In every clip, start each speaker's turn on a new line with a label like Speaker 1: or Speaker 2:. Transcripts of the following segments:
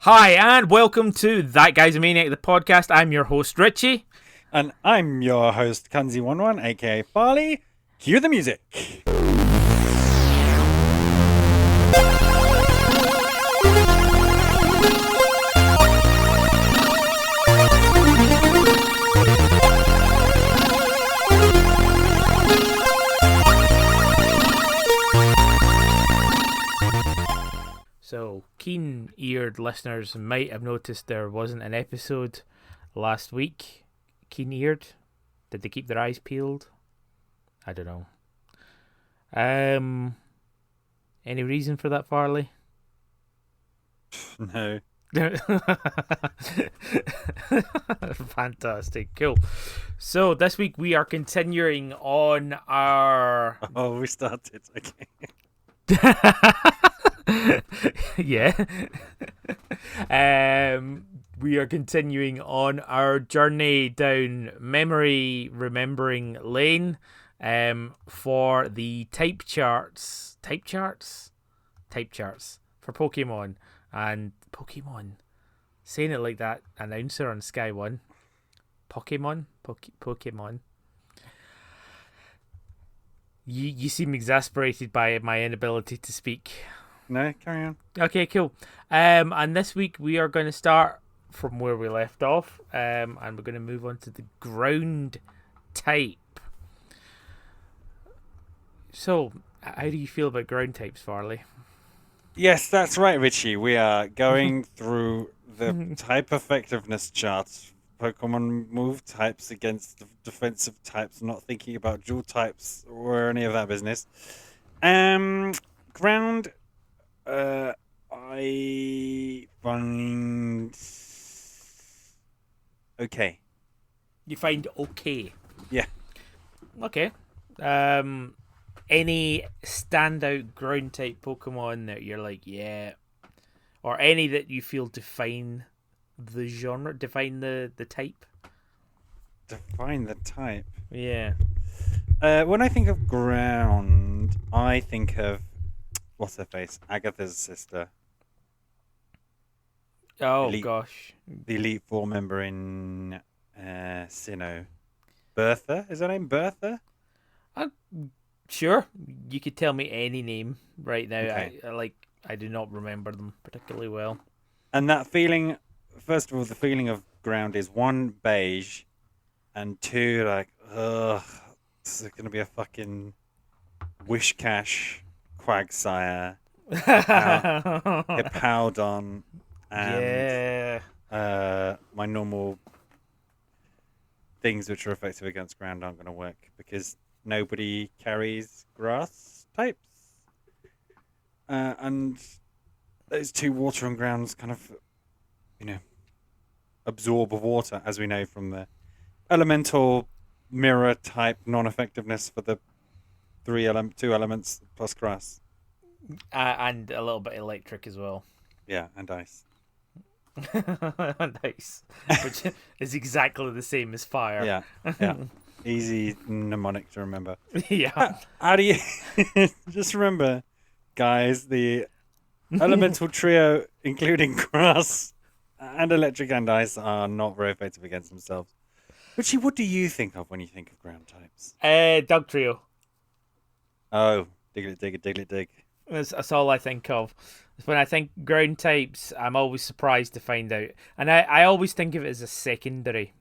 Speaker 1: Hi, and welcome to That Guy's a Maniac, the podcast. I'm your host, Richie.
Speaker 2: And I'm your host, Kanzi11, aka Farley. Cue the music.
Speaker 1: So, keen-eared listeners might have noticed there wasn't an episode last week. Keen-eared? Did they keep their eyes peeled? I don't know. Any reason for that, Farley?
Speaker 2: No.
Speaker 1: Fantastic, cool. So this week we are continuing on our.
Speaker 2: Oh, we started. Okay.
Speaker 1: Yeah. We are continuing on our journey down memory remembering lane for the type charts for Pokemon. And Pokemon, saying it like that announcer on Sky One. Pokemon. You seem exasperated by my inability to speak.
Speaker 2: No, carry on.
Speaker 1: Okay, cool. And this week we are going to start from where we left off, and we're going to move on to the ground type. So, how do you feel about ground types, Farley?
Speaker 2: Yes, that's right, Richie. We are going through the type effectiveness charts. Pokemon move types against defensive types, not thinking about dual types or any of that business. Ground, I find okay.
Speaker 1: You find okay.
Speaker 2: Yeah.
Speaker 1: Okay. Any standout ground type Pokemon that you're like, yeah, or any that you feel define the genre, define the type?
Speaker 2: Define the type.
Speaker 1: Yeah.
Speaker 2: When I think of ground, I think of what's her face, Agatha's sister,
Speaker 1: Oh
Speaker 2: Elite.
Speaker 1: gosh.
Speaker 2: the Elite Four member in Sinnoh. Bertha, is her name Bertha?
Speaker 1: Sure, you could tell me any name right now.
Speaker 2: Okay.
Speaker 1: I do not remember them particularly well.
Speaker 2: And that feeling, first of all, the feeling of ground is one, beige, and two, like, ugh, this is gonna be a fucking Wishcash, Quagsire, Hippowdon, and
Speaker 1: Yeah.
Speaker 2: my normal things which are effective against ground aren't going to work because nobody carries grass types. And those two water and grounds kind of, absorb water, as we know from the elemental mirror type non-effectiveness for the two elements plus grass.
Speaker 1: And a little bit electric as well.
Speaker 2: Yeah, and ice.
Speaker 1: Nice. Which is exactly the same as fire.
Speaker 2: Yeah. Easy mnemonic to remember.
Speaker 1: Yeah.
Speaker 2: How do you just remember, guys? The elemental trio, including grass and electric and ice, are not very effective against themselves. Richie, what do you think of when you think of ground types?
Speaker 1: Dog Trio.
Speaker 2: Oh, dig.
Speaker 1: That's all I think of. When I think ground types, I'm always surprised to find out. And I always think of it as a secondary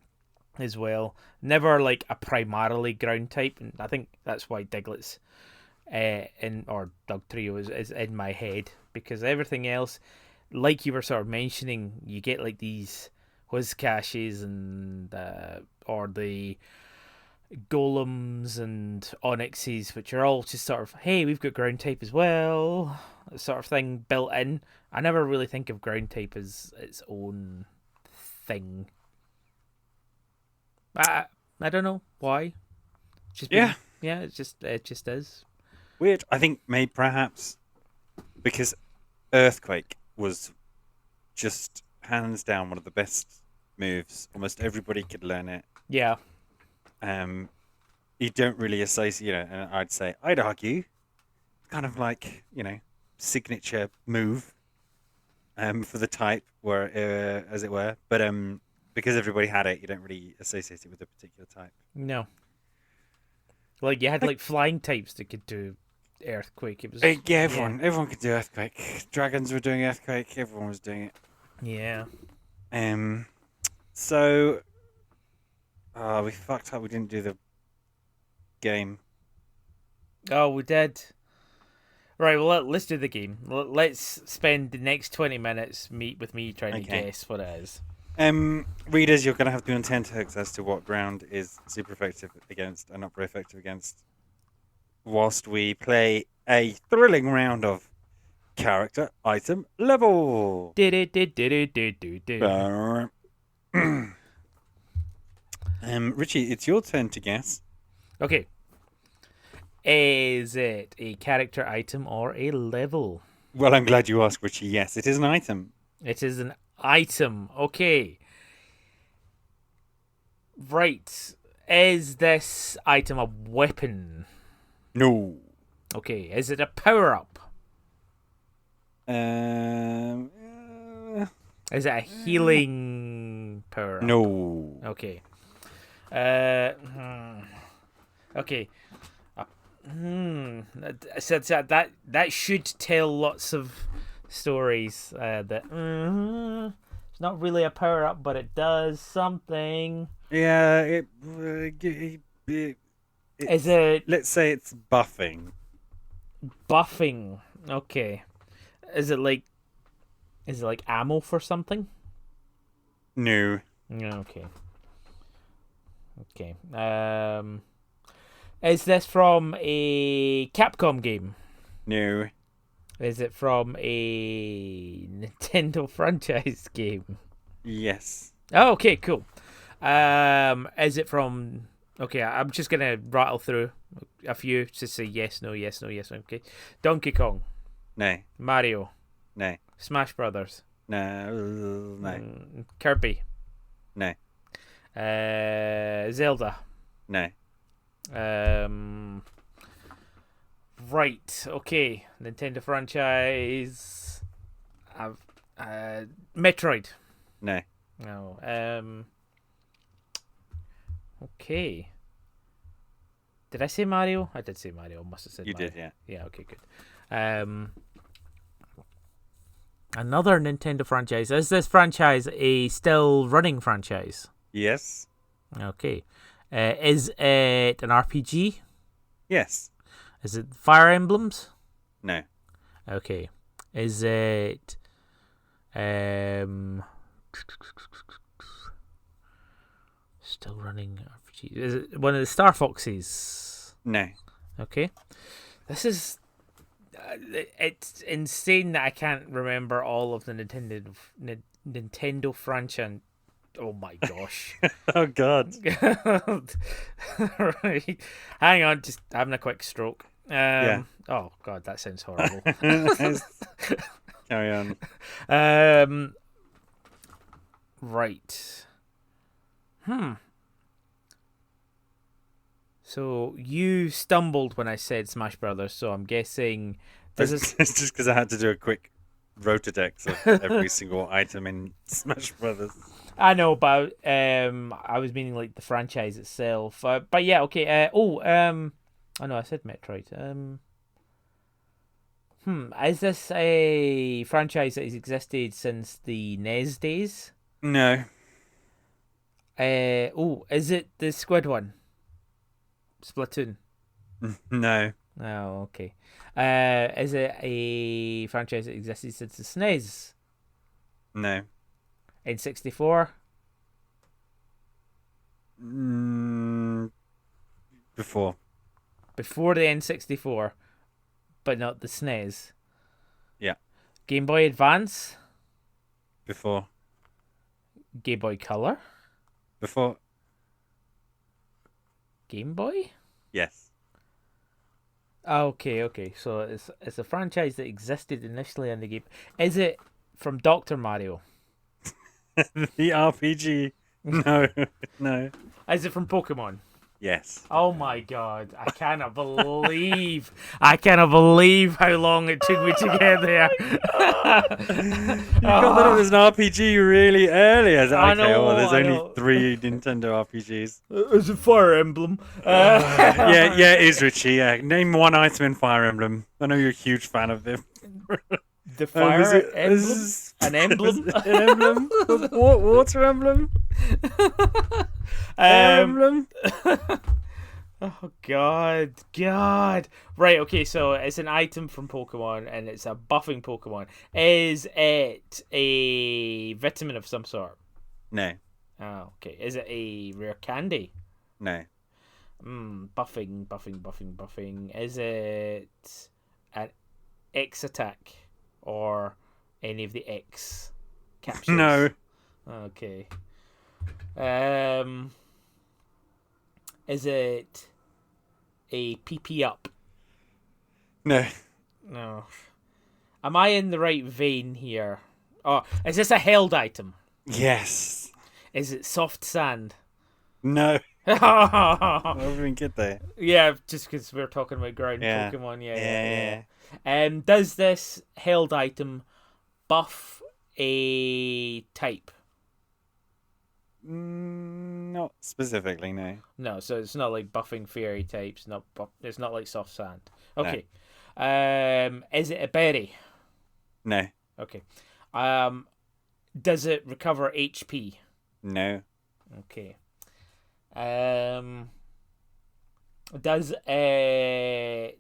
Speaker 1: as well. Never like a primarily ground type. And I think that's why Diglett's or Dog Trio is in my head. Because everything else, like you were sort of mentioning, you get like these Whizcashes and or the Golems and Onyxes, which are all just sort of, hey, we've got ground type as well, sort of thing built in. I never really think of ground type as its own thing. I don't know why.
Speaker 2: Yeah,
Speaker 1: it just is.
Speaker 2: weird. I think maybe perhaps because Earthquake was just hands down one of the best moves. Almost everybody could learn it.
Speaker 1: Yeah.
Speaker 2: You don't really associate, and I'd argue, kind of like, signature move. for the type, where as it were. But because everybody had it, you don't really associate it with a particular type.
Speaker 1: No. Like, you had,
Speaker 2: Like,
Speaker 1: like, flying types that could do earthquake. It was...
Speaker 2: yeah,
Speaker 1: Yeah.
Speaker 2: everyone could do earthquake. Dragons were doing earthquake. Everyone was doing it.
Speaker 1: Yeah.
Speaker 2: So, we fucked up. We didn't do the game.
Speaker 1: Oh, we did. Right, well, let's do the game. Let's spend the next 20 minutes with me trying to
Speaker 2: Okay.
Speaker 1: guess what it is.
Speaker 2: Readers, you're going to have to be on tenterhooks as to what round is super effective against and not very effective against, whilst we play a thrilling round of character item level.
Speaker 1: Did it, did.
Speaker 2: Richie, it's your turn to guess.
Speaker 1: Okay. Is it a character item or a level?
Speaker 2: Well, I'm glad you asked, Richie. Yes, it is an item.
Speaker 1: It is an item. Okay. Right. Is this item a weapon?
Speaker 2: No.
Speaker 1: Okay. Is it a power up?
Speaker 2: Um.
Speaker 1: Is it a healing power up?
Speaker 2: No.
Speaker 1: Okay. Okay. So that should tell lots of stories. That it's not really a power up, but it does something.
Speaker 2: Yeah.
Speaker 1: Is it
Speaker 2: Let's say it's buffing.
Speaker 1: buffing? Okay. Is it like ammo for something?
Speaker 2: No.
Speaker 1: Okay. Okay. Is this from a Capcom game?
Speaker 2: No.
Speaker 1: Is it from a Nintendo franchise game?
Speaker 2: Yes.
Speaker 1: Oh, okay, cool. Is it from? Okay, I'm just gonna rattle through a few to say yes, no, yes, no, yes. Okay, Donkey Kong,
Speaker 2: No.
Speaker 1: Mario,
Speaker 2: No.
Speaker 1: Smash Brothers,
Speaker 2: No. No.
Speaker 1: Kirby,
Speaker 2: No.
Speaker 1: Zelda.
Speaker 2: No.
Speaker 1: Right. Okay. Nintendo franchise. Metroid.
Speaker 2: No.
Speaker 1: No. Okay. Did I say Mario? I did say Mario. Must have said
Speaker 2: You
Speaker 1: Mario.
Speaker 2: did, yeah.
Speaker 1: Yeah. Okay. Good. Another Nintendo franchise. Is this franchise a still running franchise?
Speaker 2: Yes.
Speaker 1: Okay. Is it an RPG?
Speaker 2: Yes.
Speaker 1: Is it Fire Emblems?
Speaker 2: No.
Speaker 1: Okay. Is it still running RPG? Is it one of the Star Foxes?
Speaker 2: No.
Speaker 1: Okay. This is it's insane that I can't remember all of the Nintendo franchise. Oh my gosh.
Speaker 2: Oh God.
Speaker 1: Right. Hang on, just having a quick stroke.
Speaker 2: Yeah.
Speaker 1: Oh God, that sounds horrible.
Speaker 2: Carry on.
Speaker 1: Right. So you stumbled when I said Smash Brothers, so I'm guessing this is
Speaker 2: It's just because I had to do a quick Rolodex of every single item in Smash Brothers.
Speaker 1: I know, but I was meaning like the franchise itself. But yeah, okay. Oh no, I said Metroid. Is this a franchise that has existed since the NES days?
Speaker 2: No.
Speaker 1: Is it the Squid one? Splatoon.
Speaker 2: No.
Speaker 1: Oh, okay. Is it a franchise that existed since the SNES?
Speaker 2: No.
Speaker 1: N64?
Speaker 2: Before.
Speaker 1: Before the N64, but not the SNES.
Speaker 2: Yeah.
Speaker 1: Game Boy Advance?
Speaker 2: Before.
Speaker 1: Game Boy Color?
Speaker 2: Before.
Speaker 1: Game Boy?
Speaker 2: Yes.
Speaker 1: Okay. So it's a franchise that existed initially on the game. Is it from Dr. Mario?
Speaker 2: The RPG. No. No.
Speaker 1: Is it from Pokemon?
Speaker 2: Yes.
Speaker 1: Oh my god! I cannot believe how long it took me to get there.
Speaker 2: You got that it was an RPG really early. I was
Speaker 1: I
Speaker 2: like, okay,
Speaker 1: know,
Speaker 2: there's
Speaker 1: I
Speaker 2: only
Speaker 1: know.
Speaker 2: 3 Nintendo RPGs.
Speaker 1: It's a Fire Emblem.
Speaker 2: Yeah, it is, Richie. Yeah, name one item in Fire Emblem. I know you're a huge fan of them.
Speaker 1: The
Speaker 2: Was
Speaker 1: Fire
Speaker 2: it
Speaker 1: Emblem, an
Speaker 2: was
Speaker 1: emblem.
Speaker 2: it an emblem? Water emblem? Air
Speaker 1: um.
Speaker 2: emblem?
Speaker 1: Oh God. Right. Okay. So it's an item from Pokemon, and it's a buffing Pokemon. Is it a vitamin of some sort?
Speaker 2: No,
Speaker 1: Oh, okay. Is it a rare candy?
Speaker 2: no,
Speaker 1: Buffing. Is it an X attack or any of the X capsules?
Speaker 2: no,
Speaker 1: Okay. Um, is it a PP up?
Speaker 2: no.
Speaker 1: No. Am I in the right vein here? Oh, is this a held item?
Speaker 2: Yes.
Speaker 1: Is it soft sand?
Speaker 2: No. I
Speaker 1: Yeah,
Speaker 2: didn't get there.
Speaker 1: just because we're talking about ground
Speaker 2: Yeah.
Speaker 1: Pokemon.
Speaker 2: Yeah.
Speaker 1: Does this held item buff a type?
Speaker 2: Not specifically, no.
Speaker 1: No, so it's not like buffing fairy types. It's not like soft sand.
Speaker 2: No.
Speaker 1: Okay. Is it a berry?
Speaker 2: No.
Speaker 1: Okay. Does it recover HP?
Speaker 2: No.
Speaker 1: Okay. Does it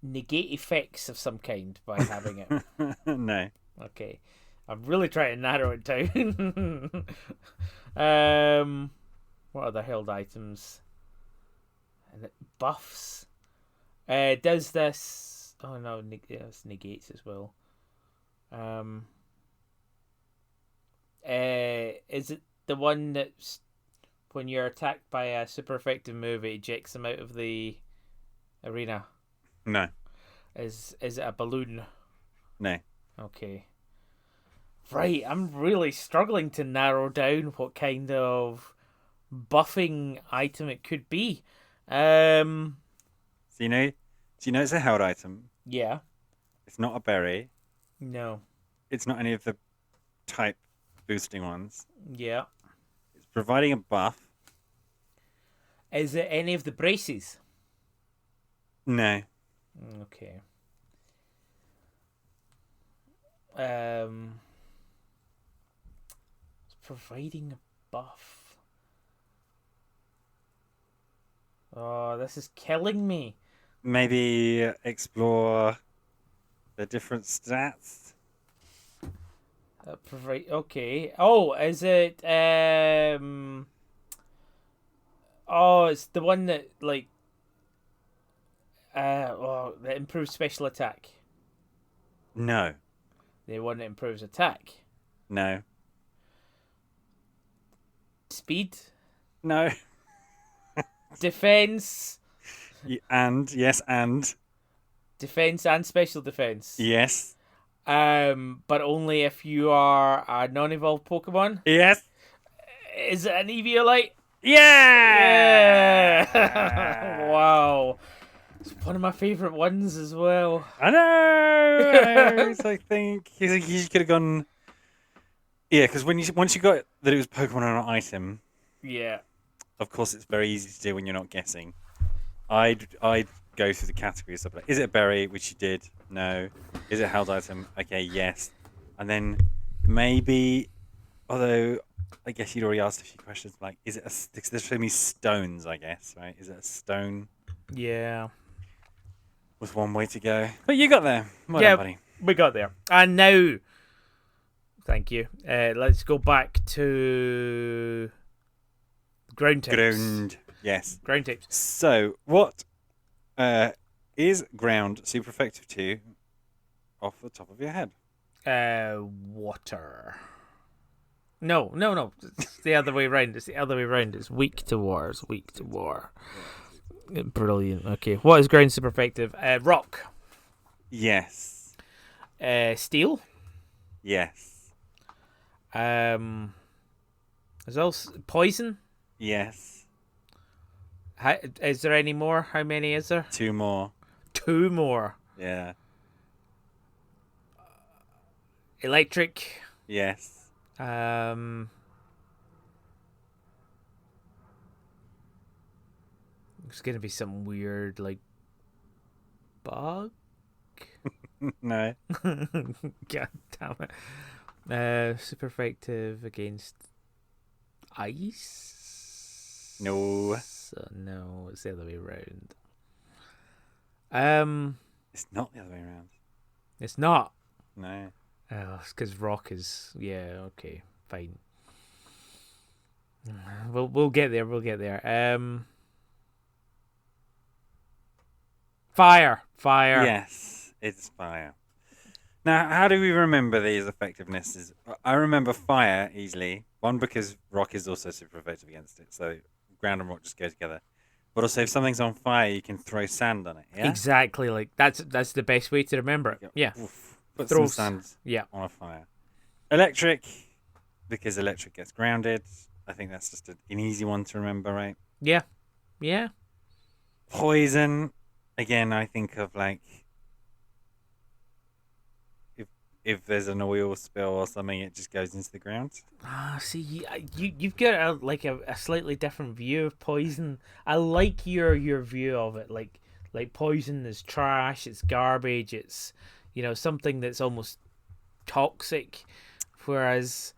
Speaker 1: negate effects of some kind by having it?
Speaker 2: No.
Speaker 1: Okay. I'm really trying to narrow it down. What other held items? And it buffs. Does this? Oh no, it negates as well. Is it the one that's when you're attacked by a super effective move, it ejects them out of the arena?
Speaker 2: No.
Speaker 1: Is it a balloon?
Speaker 2: No.
Speaker 1: Okay. Right, I'm really struggling to narrow down what kind of buffing item it could be.
Speaker 2: So you know it's a held item.
Speaker 1: Yeah.
Speaker 2: It's not a berry.
Speaker 1: No.
Speaker 2: It's not any of the type boosting ones.
Speaker 1: Yeah.
Speaker 2: It's providing a buff.
Speaker 1: Is it any of the braces?
Speaker 2: No.
Speaker 1: Okay. It's providing a buff. Oh, this is killing me.
Speaker 2: Maybe explore the different stats.
Speaker 1: Okay. Oh, is it Oh, it's the one that like that improves special attack.
Speaker 2: No.
Speaker 1: The one that improves attack.
Speaker 2: No.
Speaker 1: Speed,
Speaker 2: No.
Speaker 1: defense,
Speaker 2: And yes, and
Speaker 1: defense and special defense.
Speaker 2: yes,
Speaker 1: But only if you are a non-evolved Pokemon.
Speaker 2: yes,
Speaker 1: Is it an Eviolite?
Speaker 2: yeah.
Speaker 1: Yeah! Wow. It's one of my favourite ones as well.
Speaker 2: I know. So I think you could have gone. Yeah, because once you got that it was Pokemon on an item,
Speaker 1: Yeah.
Speaker 2: of course it's very easy to do when you're not guessing. I'd go through the categories stuff like, is it a berry, which you did? No. Is it a held item? Okay, yes. And then maybe, although I guess you'd already asked a few questions like, is it there's so many stones, I guess, right? Is it a stone?
Speaker 1: Yeah.
Speaker 2: Was one way to go. But you got there. Well
Speaker 1: Yeah,
Speaker 2: done, buddy.
Speaker 1: we got there. And now, thank you. Let's go back to ground types.
Speaker 2: Ground. Yes.
Speaker 1: Ground types.
Speaker 2: So, what is ground super effective to off the top of your head?
Speaker 1: Water. No. It's the other way around. It's weak to war. Brilliant. Okay. What is ground super effective? Rock.
Speaker 2: Yes.
Speaker 1: Steel.
Speaker 2: Yes.
Speaker 1: There's also poison.
Speaker 2: Yes.
Speaker 1: Is there any more? How many is there?
Speaker 2: Two more.
Speaker 1: Two more.
Speaker 2: Yeah.
Speaker 1: Electric.
Speaker 2: Yes.
Speaker 1: Um, it's gonna be some weird like bug.
Speaker 2: No.
Speaker 1: God damn it. Super effective against ice.
Speaker 2: No.
Speaker 1: No, it's the other way around.
Speaker 2: It's not the other way around.
Speaker 1: It's not.
Speaker 2: No.
Speaker 1: Oh, it's because rock is. Yeah, okay, fine. We'll get there. We'll get there. Fire.
Speaker 2: Yes, it's fire. Now, how do we remember these effectivenesses? I remember fire easily. One, because rock is also super effective against it, so ground and rock just go together. But also, if something's on fire, you can throw sand on it. Yeah,
Speaker 1: Exactly. Like that's the best way to remember it. Yeah.
Speaker 2: Oof. Put
Speaker 1: Throw
Speaker 2: some sand
Speaker 1: Yeah.
Speaker 2: on a fire. Electric, because electric gets grounded. I think that's just an easy one to remember, right?
Speaker 1: Yeah. Yeah.
Speaker 2: Poison, again, I think of like if there's an oil spill or something, it just goes into the ground.
Speaker 1: Ah, see, you've got a slightly different view of poison. I like your view of it. Like poison is trash. It's garbage. It's something that's almost toxic. Whereas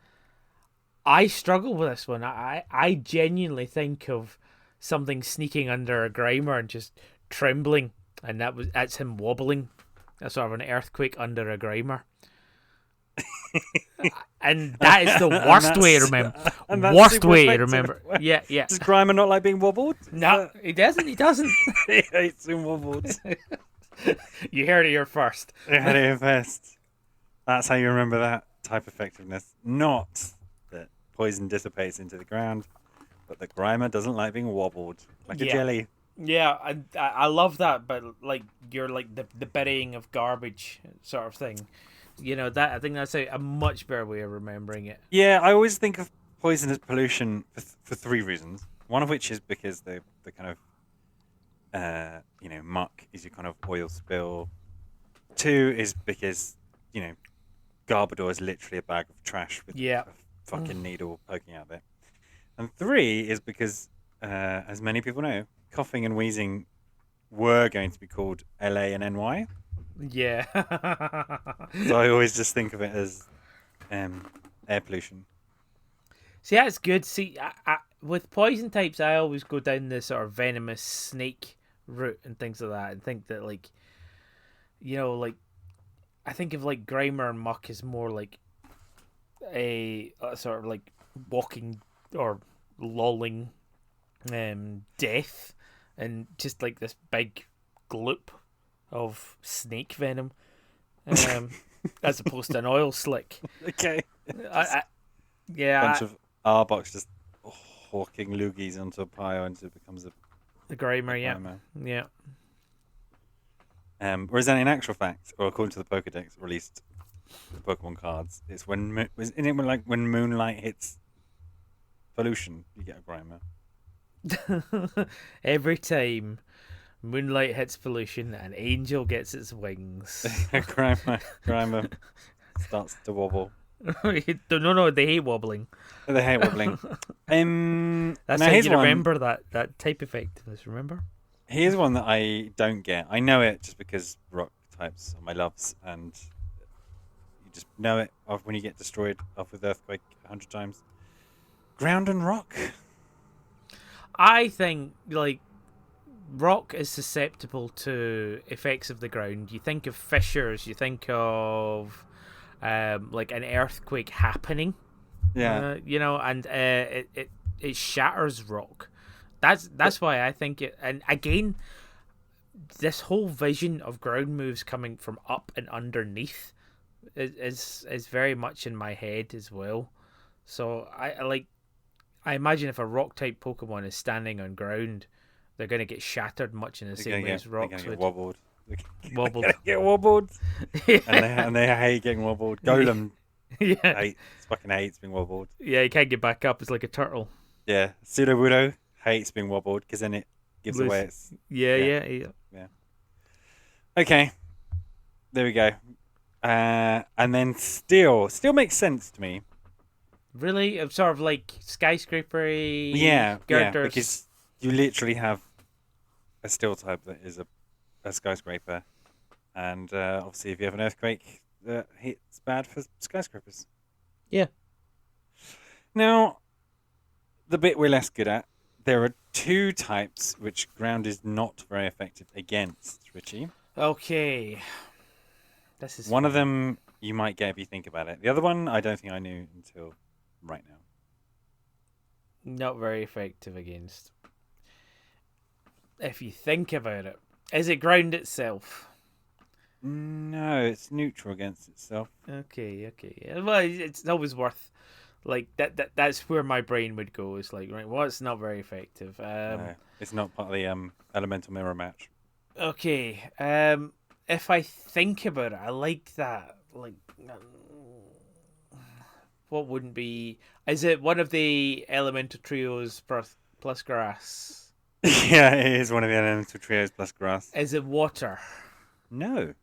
Speaker 1: I struggle with this one. I genuinely think of something sneaking under a grimer and just trembling, and that's him wobbling. That's sort of an earthquake under a grimer. And that is the worst way to remember. Worst way to remember. Yeah.
Speaker 2: Does Grimer not like being wobbled?
Speaker 1: No, he doesn't. He doesn't.
Speaker 2: He hates being wobbled.
Speaker 1: You heard it here first.
Speaker 2: You heard it here first. That's how you remember that type of effectiveness. Not that poison dissipates into the ground, but that Grimer doesn't like being wobbled like a jelly.
Speaker 1: Yeah, I love that, but like you're like the burying of garbage sort of thing. That I think that's a much better way of remembering it.
Speaker 2: Yeah, I always think of poison as pollution for three reasons. One of which is because the kind of muck is your kind of oil spill. Two is because Garbodor is literally a bag of trash with a fucking needle poking out there. And three is because, as many people know, coughing and wheezing were going to be called LA and NY.
Speaker 1: Yeah.
Speaker 2: So I always just think of it as air pollution.
Speaker 1: See, that's good. See, with poison types, I always go down the sort of venomous snake route and things like that, and think that like I think of like Grimer and Muck as more like a sort of like walking or lolling death, and just like this big gloop of snake venom, as opposed to an oil slick.
Speaker 2: Okay.
Speaker 1: Bunch
Speaker 2: of Arbok just hawking loogies onto a pile until it becomes a
Speaker 1: Grimer. Yeah.
Speaker 2: Whereas then, in actual fact, or according to the Pokedex released the Pokemon cards, it's when moonlight hits pollution, you get a Grimer.
Speaker 1: Every time moonlight hits pollution, an angel gets its wings.
Speaker 2: Grimer starts to wobble.
Speaker 1: No, they hate wobbling.
Speaker 2: They hate wobbling.
Speaker 1: That's how you remember that type effectiveness. Remember?
Speaker 2: Here's one that I don't get. I know it just because rock types are my loves, and you just know it when you get destroyed off with earthquake 100 times. Ground and rock.
Speaker 1: I think like rock is susceptible to effects of the ground. You think of fissures. You think of like an earthquake happening.
Speaker 2: Yeah.
Speaker 1: And it shatters rock. That's why I think it. And again, this whole vision of ground moves coming from up and underneath is very much in my head as well. So I imagine if a rock type Pokemon is standing on ground, they're going to get shattered much in the same way as rocks would.
Speaker 2: Get wobbled.
Speaker 1: Wobbled.
Speaker 2: Get wobbled. And they hate getting wobbled. Golem
Speaker 1: fucking
Speaker 2: hates being wobbled.
Speaker 1: Yeah, you can't get back up. It's like a turtle.
Speaker 2: Yeah, Sudowoodo hates being wobbled because then it gives away
Speaker 1: Loose.
Speaker 2: its.
Speaker 1: Yeah,
Speaker 2: Yeah,
Speaker 1: yeah, yeah.
Speaker 2: yeah. Okay, there we go. And then still makes sense to me.
Speaker 1: Really? Sort of like skyscrapery
Speaker 2: Yeah, yeah,
Speaker 1: girders.
Speaker 2: because you literally have a steel type that is a skyscraper, and obviously if you have an earthquake, it's bad for skyscrapers.
Speaker 1: Yeah.
Speaker 2: Now, the bit we're less good at, there are two types which ground is not very effective against, Richie.
Speaker 1: Okay. This is
Speaker 2: One of
Speaker 1: fun.
Speaker 2: them you might get if you think about it. The other one I don't think I knew until right now.
Speaker 1: Not very effective against. If you think about it, is it ground itself?
Speaker 2: No, it's neutral against itself.
Speaker 1: Okay, okay. Yeah, well, it's always worth like that's where my brain would go. Is like, right, well, it's not very effective.
Speaker 2: No, it's not part of the elemental mirror match.
Speaker 1: Okay. If I think about it, I like that. Like, what wouldn't be? Is it one of the elemental trios plus grass?
Speaker 2: Yeah, it is one of the elemental trios plus grass.
Speaker 1: Is it water?
Speaker 2: No.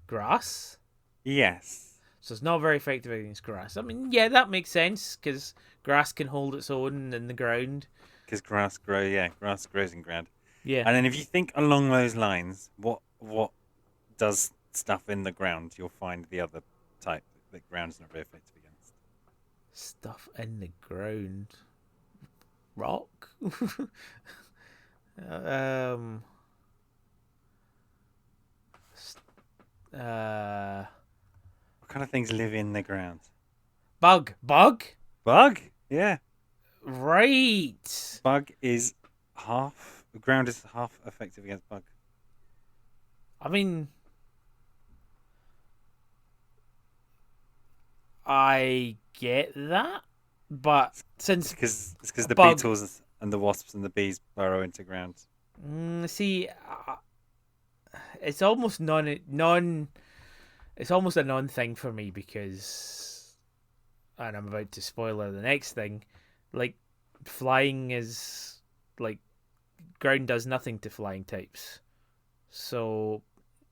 Speaker 1: Grass?
Speaker 2: Yes.
Speaker 1: So it's not very effective against grass. I mean, yeah, that makes sense because grass can hold its own in the ground.
Speaker 2: Because grass grows in ground.
Speaker 1: Yeah.
Speaker 2: And then if you think along those lines, what does stuff in the ground? You'll find the other type that ground's not very effective against.
Speaker 1: Stuff in the ground. Rock? um. Uh.
Speaker 2: What kind of things live in the ground?
Speaker 1: Bug. Bug?
Speaker 2: Bug? Yeah.
Speaker 1: Right.
Speaker 2: Bug is half. Ground is half effective against bug.
Speaker 1: I mean, I get that, but since
Speaker 2: It's because
Speaker 1: a
Speaker 2: the
Speaker 1: bug,
Speaker 2: beetles and the wasps and the bees burrow into ground.
Speaker 1: see, it's almost non. It's almost a non thing for me because, and I'm about to spoiler the next thing. Like, flying is like ground does nothing to flying types, so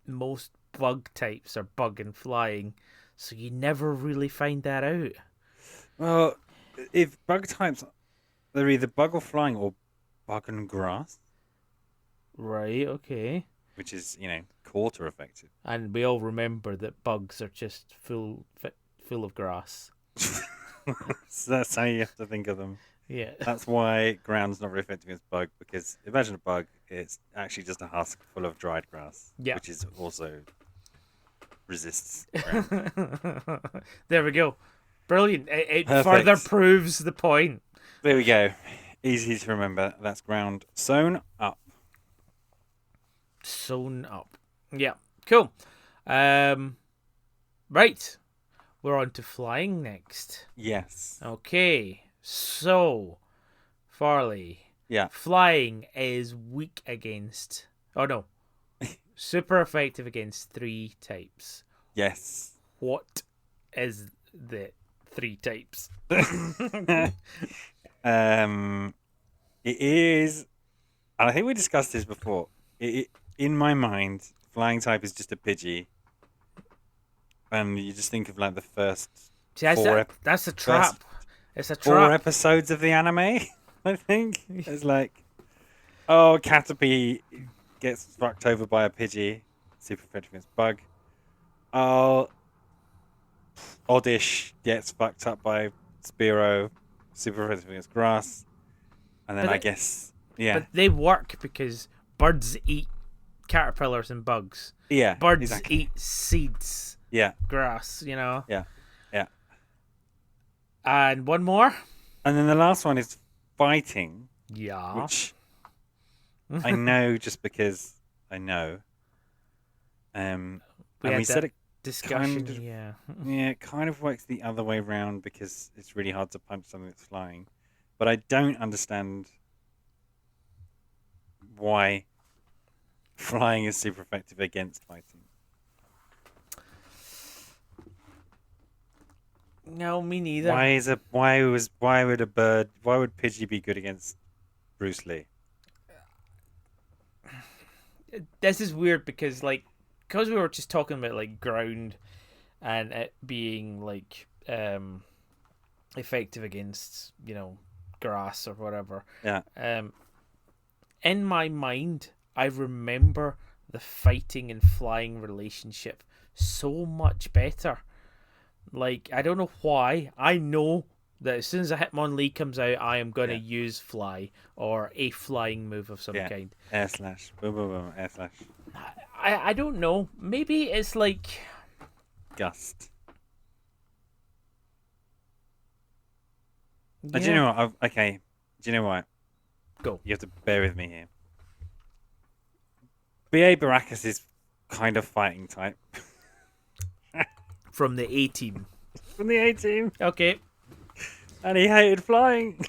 Speaker 1: most bug types are bug and flying, so you never really find that out.
Speaker 2: Well, if bug types, they're either bug or flying or bug and grass,
Speaker 1: Right, okay.
Speaker 2: which is quarter effective.
Speaker 1: And we all remember that bugs are just full of grass.
Speaker 2: So that's how you have to think of them.
Speaker 1: Yeah.
Speaker 2: That's why ground's not very effective against bug, because imagine a bug, it's actually just a husk full of dried grass,
Speaker 1: Yeah.
Speaker 2: which is also resists ground.
Speaker 1: There we go. Brilliant. It
Speaker 2: Perfect.
Speaker 1: further proves the point.
Speaker 2: There we go. Easy to remember. That's ground sewn up.
Speaker 1: Sewn up. Yeah. Cool. Right. We're on to flying next.
Speaker 2: Yes.
Speaker 1: Okay. So, Farley.
Speaker 2: Yeah.
Speaker 1: Flying is weak against. Oh no. Super effective against 3 types.
Speaker 2: Yes.
Speaker 1: What is the 3 types?
Speaker 2: It is, and I think we discussed this before. In my mind, flying type is just a Pidgey, and you just think of like the first
Speaker 1: See, that's a trap. It's a trap.
Speaker 2: 4 episodes of the anime. I think it's like, oh, Caterpie gets fucked over by a Pidgey, super effective against bug. Oh, Oddish gets fucked up by Spearow, super effective against grass. And then
Speaker 1: But
Speaker 2: I
Speaker 1: it-
Speaker 2: guess, yeah.
Speaker 1: But they work because birds eat caterpillars and bugs.
Speaker 2: Yeah,
Speaker 1: Birds
Speaker 2: exactly.
Speaker 1: eat seeds,
Speaker 2: Yeah,
Speaker 1: grass,
Speaker 2: yeah, yeah.
Speaker 1: And one more?
Speaker 2: And then the last one is fighting,
Speaker 1: Yeah.
Speaker 2: which I know just because I know.
Speaker 1: we
Speaker 2: And
Speaker 1: had
Speaker 2: we said
Speaker 1: that
Speaker 2: it
Speaker 1: discussion,
Speaker 2: kind of,
Speaker 1: yeah.
Speaker 2: yeah, it kind of works the other way round because it's really hard to punch something that's flying. But I don't understand why flying is super effective against fighting.
Speaker 1: No, me neither.
Speaker 2: Why would Pidgey be good against Bruce Lee?
Speaker 1: This is weird because we were just talking about like ground and it being like effective against grass or whatever.
Speaker 2: Yeah.
Speaker 1: Um, in my mind, I remember the fighting and flying relationship so much better. Like, I don't know why. I know that as soon as a Hitmonlee comes out, I am going to
Speaker 2: Yeah.
Speaker 1: use fly or a flying move of some
Speaker 2: Yeah.
Speaker 1: kind.
Speaker 2: Air slash. Boom boom boom. Air slash.
Speaker 1: I don't know. Maybe it's like.
Speaker 2: Gust. Do you
Speaker 1: Yeah,
Speaker 2: know what? Okay. Do you know what?
Speaker 1: go.
Speaker 2: You have to bear with me here. B.A. Baracus is kind of fighting type.
Speaker 1: From the A team.
Speaker 2: From the A team.
Speaker 1: Okay.
Speaker 2: And he hated flying.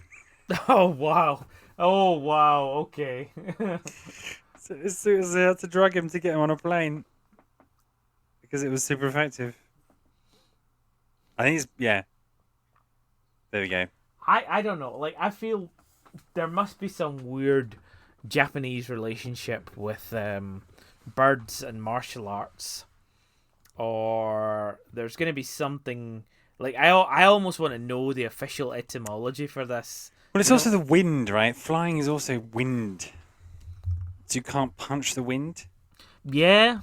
Speaker 1: Oh, wow. Oh, wow. Okay.
Speaker 2: So as soon as they had to drug him to get him on a plane. Because it was super effective. I think it's, yeah. There we go.
Speaker 1: I don't know. Like, I feel there must be some weird Japanese relationship with birds and martial arts. Or there's going to be something. Like, I almost want to know the official etymology for this.
Speaker 2: Well, it's
Speaker 1: You
Speaker 2: also
Speaker 1: know?
Speaker 2: the wind, right? Flying is also wind. So you can't punch the wind.
Speaker 1: Yeah.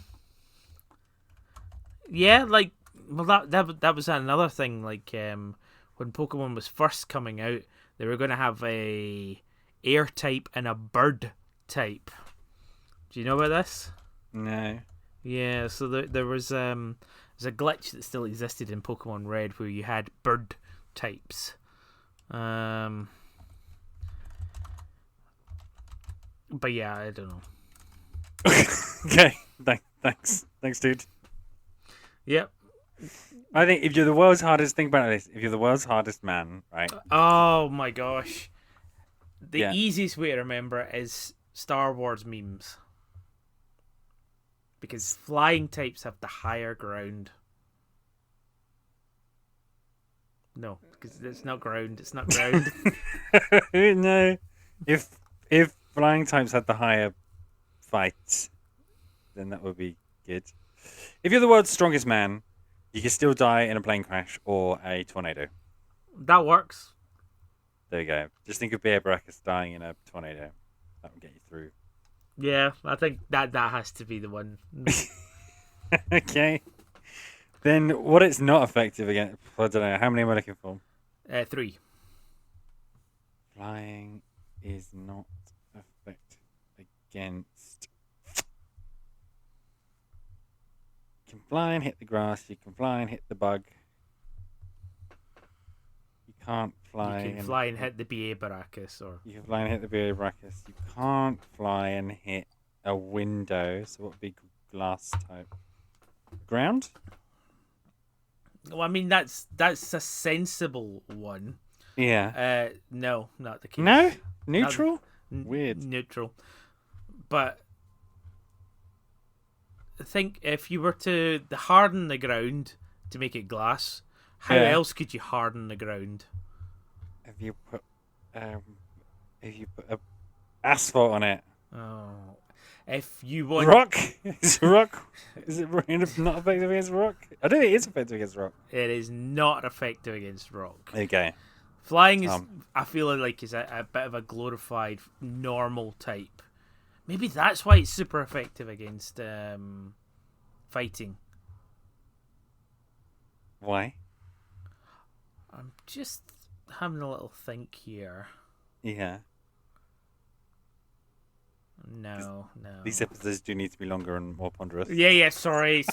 Speaker 1: Yeah, like, well, that was another thing. Like, when Pokemon was first coming out, they were going to have a air type and a bird type. Do you know about this?
Speaker 2: No.
Speaker 1: Yeah, so there's a glitch that still existed in Pokemon Red where you had bird types. But yeah, I don't know.
Speaker 2: Okay. Thanks, dude.
Speaker 1: Yep.
Speaker 2: I think if you're the world's hardest, think about this. If you're the world's hardest man, right?
Speaker 1: Oh my gosh. The
Speaker 2: Yeah.
Speaker 1: easiest way to remember is Star Wars memes. Because flying types have the higher ground. No, because it's not ground. It's not ground.
Speaker 2: No. If flying types had the higher fights, then that would be good. If you're the world's strongest man, you can still die in a plane crash or a tornado.
Speaker 1: That works.
Speaker 2: There you go. Just think of Bear Baracus dying in a tornado. That will get you through.
Speaker 1: Yeah, I think that has to be the one.
Speaker 2: Okay. Then what it's not effective against, I don't know, how many am I looking for?
Speaker 1: 3.
Speaker 2: Flying is not effective against. You can fly and hit the grass, you can fly and hit the bug. You can't fly
Speaker 1: You can fly and hit the BA Baracus, or
Speaker 2: You can fly and hit the BA Brachus. You can't fly and hit a window, so what would be glass type? Ground?
Speaker 1: well, I mean that's a sensible one.
Speaker 2: Yeah.
Speaker 1: No, not the case.
Speaker 2: No? Neutral?
Speaker 1: N-
Speaker 2: Weird.
Speaker 1: Neutral, but I think if you were to harden the ground to make it glass, how
Speaker 2: Yeah.
Speaker 1: else could you harden the ground?
Speaker 2: If you put um a asphalt on it.
Speaker 1: Oh, if you want,
Speaker 2: Rock? Is rock is it not effective against rock? I don't think it is effective against rock.
Speaker 1: it is not effective against rock.
Speaker 2: Okay.
Speaker 1: Flying is, I feel like, is a bit of a glorified normal type. Maybe that's why it's super effective against fighting.
Speaker 2: Why?
Speaker 1: I'm just having a little think here.
Speaker 2: Yeah.
Speaker 1: No.
Speaker 2: These episodes do need to be longer and more ponderous.
Speaker 1: Yeah. Sorry.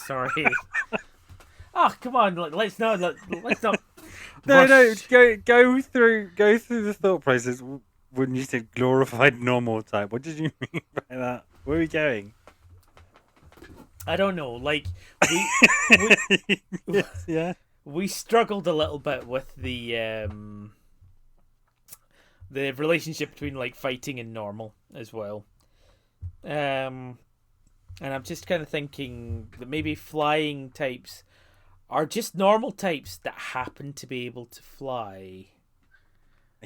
Speaker 1: Oh, come on! Let's not.
Speaker 2: No,
Speaker 1: rush.
Speaker 2: go through the thought process when you said glorified normal type. What did you mean by that? Where are we going?
Speaker 1: I don't know. Like
Speaker 2: Yeah.
Speaker 1: we struggled a little bit with the relationship between like fighting and normal as well. And I'm just kind of thinking that maybe flying types are just normal types that happen to be able to fly,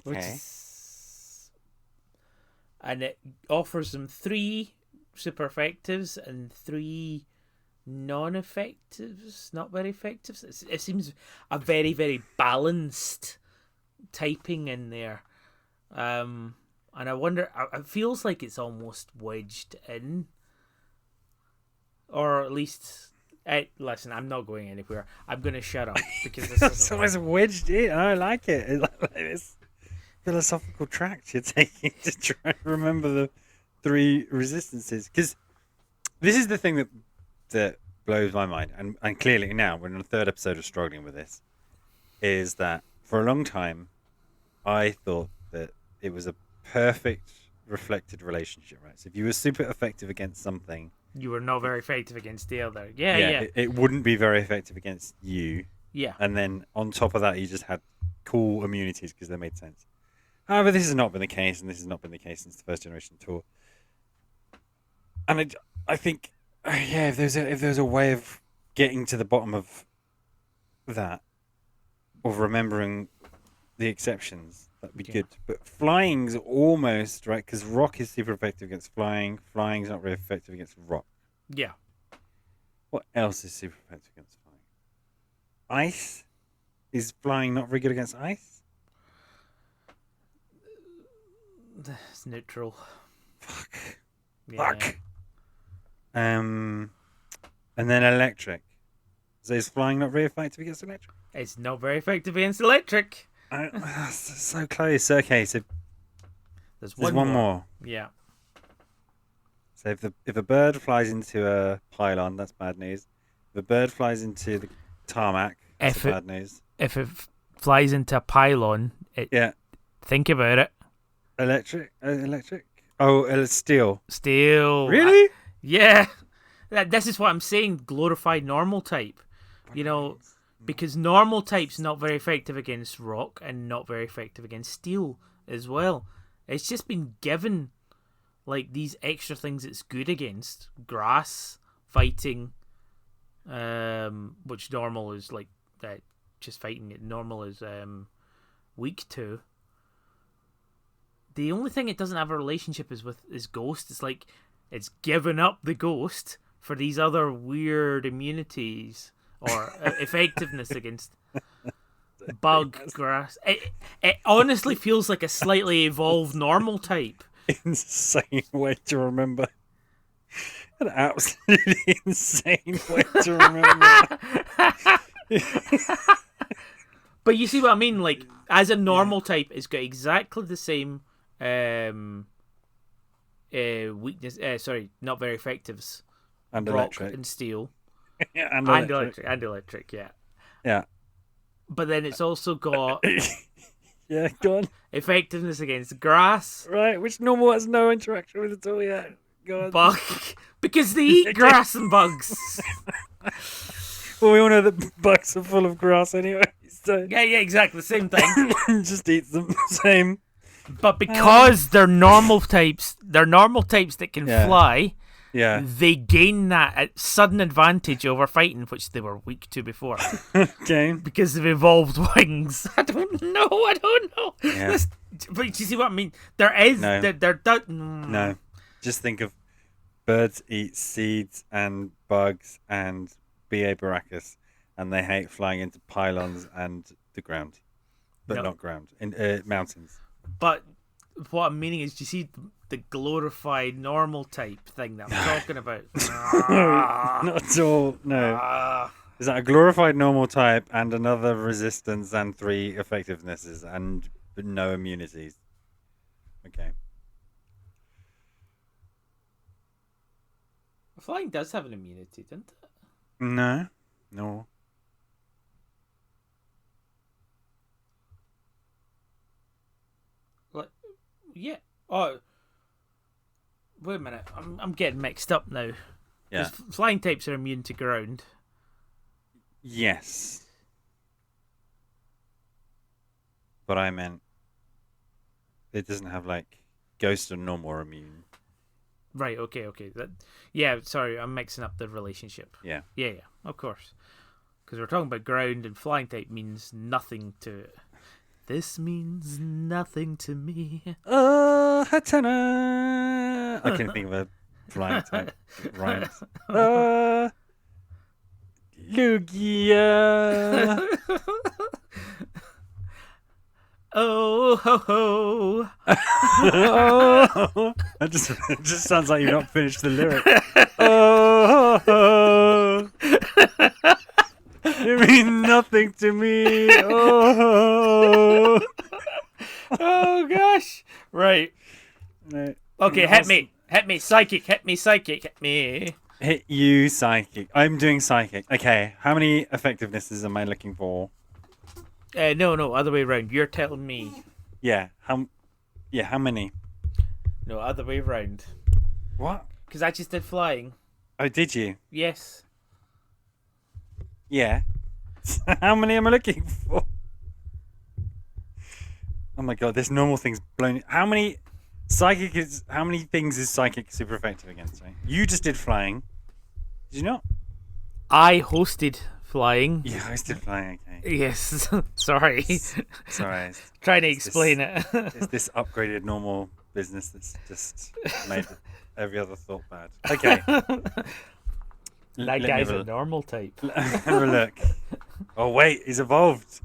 Speaker 1: which
Speaker 2: Okay.
Speaker 1: is, and it offers them 3 super effectives and 3 non-effectives, not very effectives. It seems a very, very balanced typing in there. And I wonder, it feels like it's almost wedged in, or at least. Listen, I'm not going anywhere. I'm going to shut up because this
Speaker 2: It's
Speaker 1: isn't.
Speaker 2: always wedged in. I like it. It's like this philosophical tract you're taking to try and remember the 3 resistances. Because this is the thing that blows my mind, and clearly now we're in the 3rd episode of struggling with this, is that for a long time I thought that it was a perfect reflected relationship, right? So if you were super effective against something,
Speaker 1: You were not very effective against the other. Yeah,
Speaker 2: yeah,
Speaker 1: yeah,
Speaker 2: it wouldn't be very effective against you.
Speaker 1: yeah.
Speaker 2: And then on top of that, you just had cool immunities because they made sense. However, this has not been the case, and this has not been the case since the 1st generation tour. And I think, yeah, if there's a way of getting to the bottom of that, of remembering the exceptions, that'd be
Speaker 1: Yeah.
Speaker 2: good. But flying's almost right because rock is super effective against flying. Flying's not very effective against rock.
Speaker 1: Yeah.
Speaker 2: What else is super effective against flying? Ice. Is flying not very good against ice?
Speaker 1: It's neutral.
Speaker 2: Fuck.
Speaker 1: Yeah.
Speaker 2: Fuck. And then electric. So is flying not very effective against electric?
Speaker 1: It's not very effective against electric.
Speaker 2: That's so close. Okay, so
Speaker 1: There's
Speaker 2: there's
Speaker 1: one
Speaker 2: one more.
Speaker 1: Yeah.
Speaker 2: So if a bird flies into a pylon, that's bad news. If a bird flies into the tarmac, that's bad news.
Speaker 1: If it flies into a pylon,
Speaker 2: Yeah.
Speaker 1: think about it.
Speaker 2: Electric? Electric? Oh, steel.
Speaker 1: Steel.
Speaker 2: Really?
Speaker 1: Yeah. This is what I'm saying. Glorified normal type. You know, because normal type's not very effective against rock and not very effective against steel as well. It's just been given like these extra things it's good against. Grass, fighting, which normal is like that. Just fighting it. Normal is weak to. The only thing it doesn't have a relationship is ghost. It's like it's given up the ghost for these other weird immunities or effectiveness against bug, grass. It honestly feels like a slightly evolved normal type.
Speaker 2: Insane way to remember. An absolutely insane way to remember.
Speaker 1: But you see what I mean? Like, as a normal type, it's got exactly the same weakness. Sorry, not very effectives.
Speaker 2: And
Speaker 1: rock
Speaker 2: electric.
Speaker 1: and steel.
Speaker 2: Yeah,
Speaker 1: And electric, yeah.
Speaker 2: Yeah.
Speaker 1: But then it's also got
Speaker 2: Yeah, go on.
Speaker 1: effectiveness against grass,
Speaker 2: Right, which normal has no interaction with it all yet. Go on.
Speaker 1: bug, because they eat grass and bugs.
Speaker 2: Well, we all know that bugs are full of grass anyway, so
Speaker 1: Yeah, exactly, the same thing.
Speaker 2: just eats them. Same.
Speaker 1: But because they're normal types that can
Speaker 2: Yeah.
Speaker 1: fly,
Speaker 2: Yeah.
Speaker 1: they gain that sudden advantage over fighting, which they were weak to before.
Speaker 2: Okay.
Speaker 1: Because they've evolved wings. I don't know.
Speaker 2: Yeah.
Speaker 1: But you see what I mean? There is.
Speaker 2: No.
Speaker 1: No.
Speaker 2: Just think of birds eat seeds and bugs and B.A. Baracus, and they hate flying into pylons and the ground. But
Speaker 1: No.
Speaker 2: not ground. In mountains.
Speaker 1: But what I'm meaning is, you see the glorified normal type thing that I'm talking about?
Speaker 2: Not at all. No. Is that a glorified normal type and another resistance and 3 effectivenesses and no immunities? Okay.
Speaker 1: Flying does have an immunity, doesn't it?
Speaker 2: No. No.
Speaker 1: Like, yeah. Oh, wait a minute. I'm getting mixed up now.
Speaker 2: Yeah.
Speaker 1: 'Cause flying types are immune to ground.
Speaker 2: Yes. But I meant it doesn't have like ghost or normal or immune.
Speaker 1: Right. Okay. Yeah. Sorry, I'm mixing up the relationship.
Speaker 2: Yeah.
Speaker 1: Yeah. Of course. Because we're talking about ground, and flying type means nothing to it. This means nothing to me.
Speaker 2: Hatana. I couldn't think of a flying type that rhymes. Lugia.
Speaker 1: Oh ho ho!
Speaker 2: Oh, it just sounds like you've not finished the lyric. Oh, you mean nothing to me. Oh,
Speaker 1: Oh gosh! Right.
Speaker 2: no.
Speaker 1: Okay, hit me, psychic, hit me, psychic, hit me.
Speaker 2: Hit you, psychic. I'm doing psychic. Okay, how many effectivenesses am I looking for?
Speaker 1: No, other way around. You're telling me.
Speaker 2: Yeah, how many?
Speaker 1: No, other way around.
Speaker 2: What?
Speaker 1: Because I just did flying.
Speaker 2: Oh, did you?
Speaker 1: Yes.
Speaker 2: Yeah. How many am I looking for? Oh my god, this normal thing's blown. How many things is psychic super effective against, right? You just did flying. Did you not?
Speaker 1: I hosted flying.
Speaker 2: Yeah, I just did flying, okay.
Speaker 1: Yes. Sorry.
Speaker 2: Sorry.
Speaker 1: Trying to explain it.
Speaker 2: It's this upgraded normal business that's just made every other thought bad. Okay.
Speaker 1: That guy's a normal type.
Speaker 2: Have a look. Oh wait, he's evolved.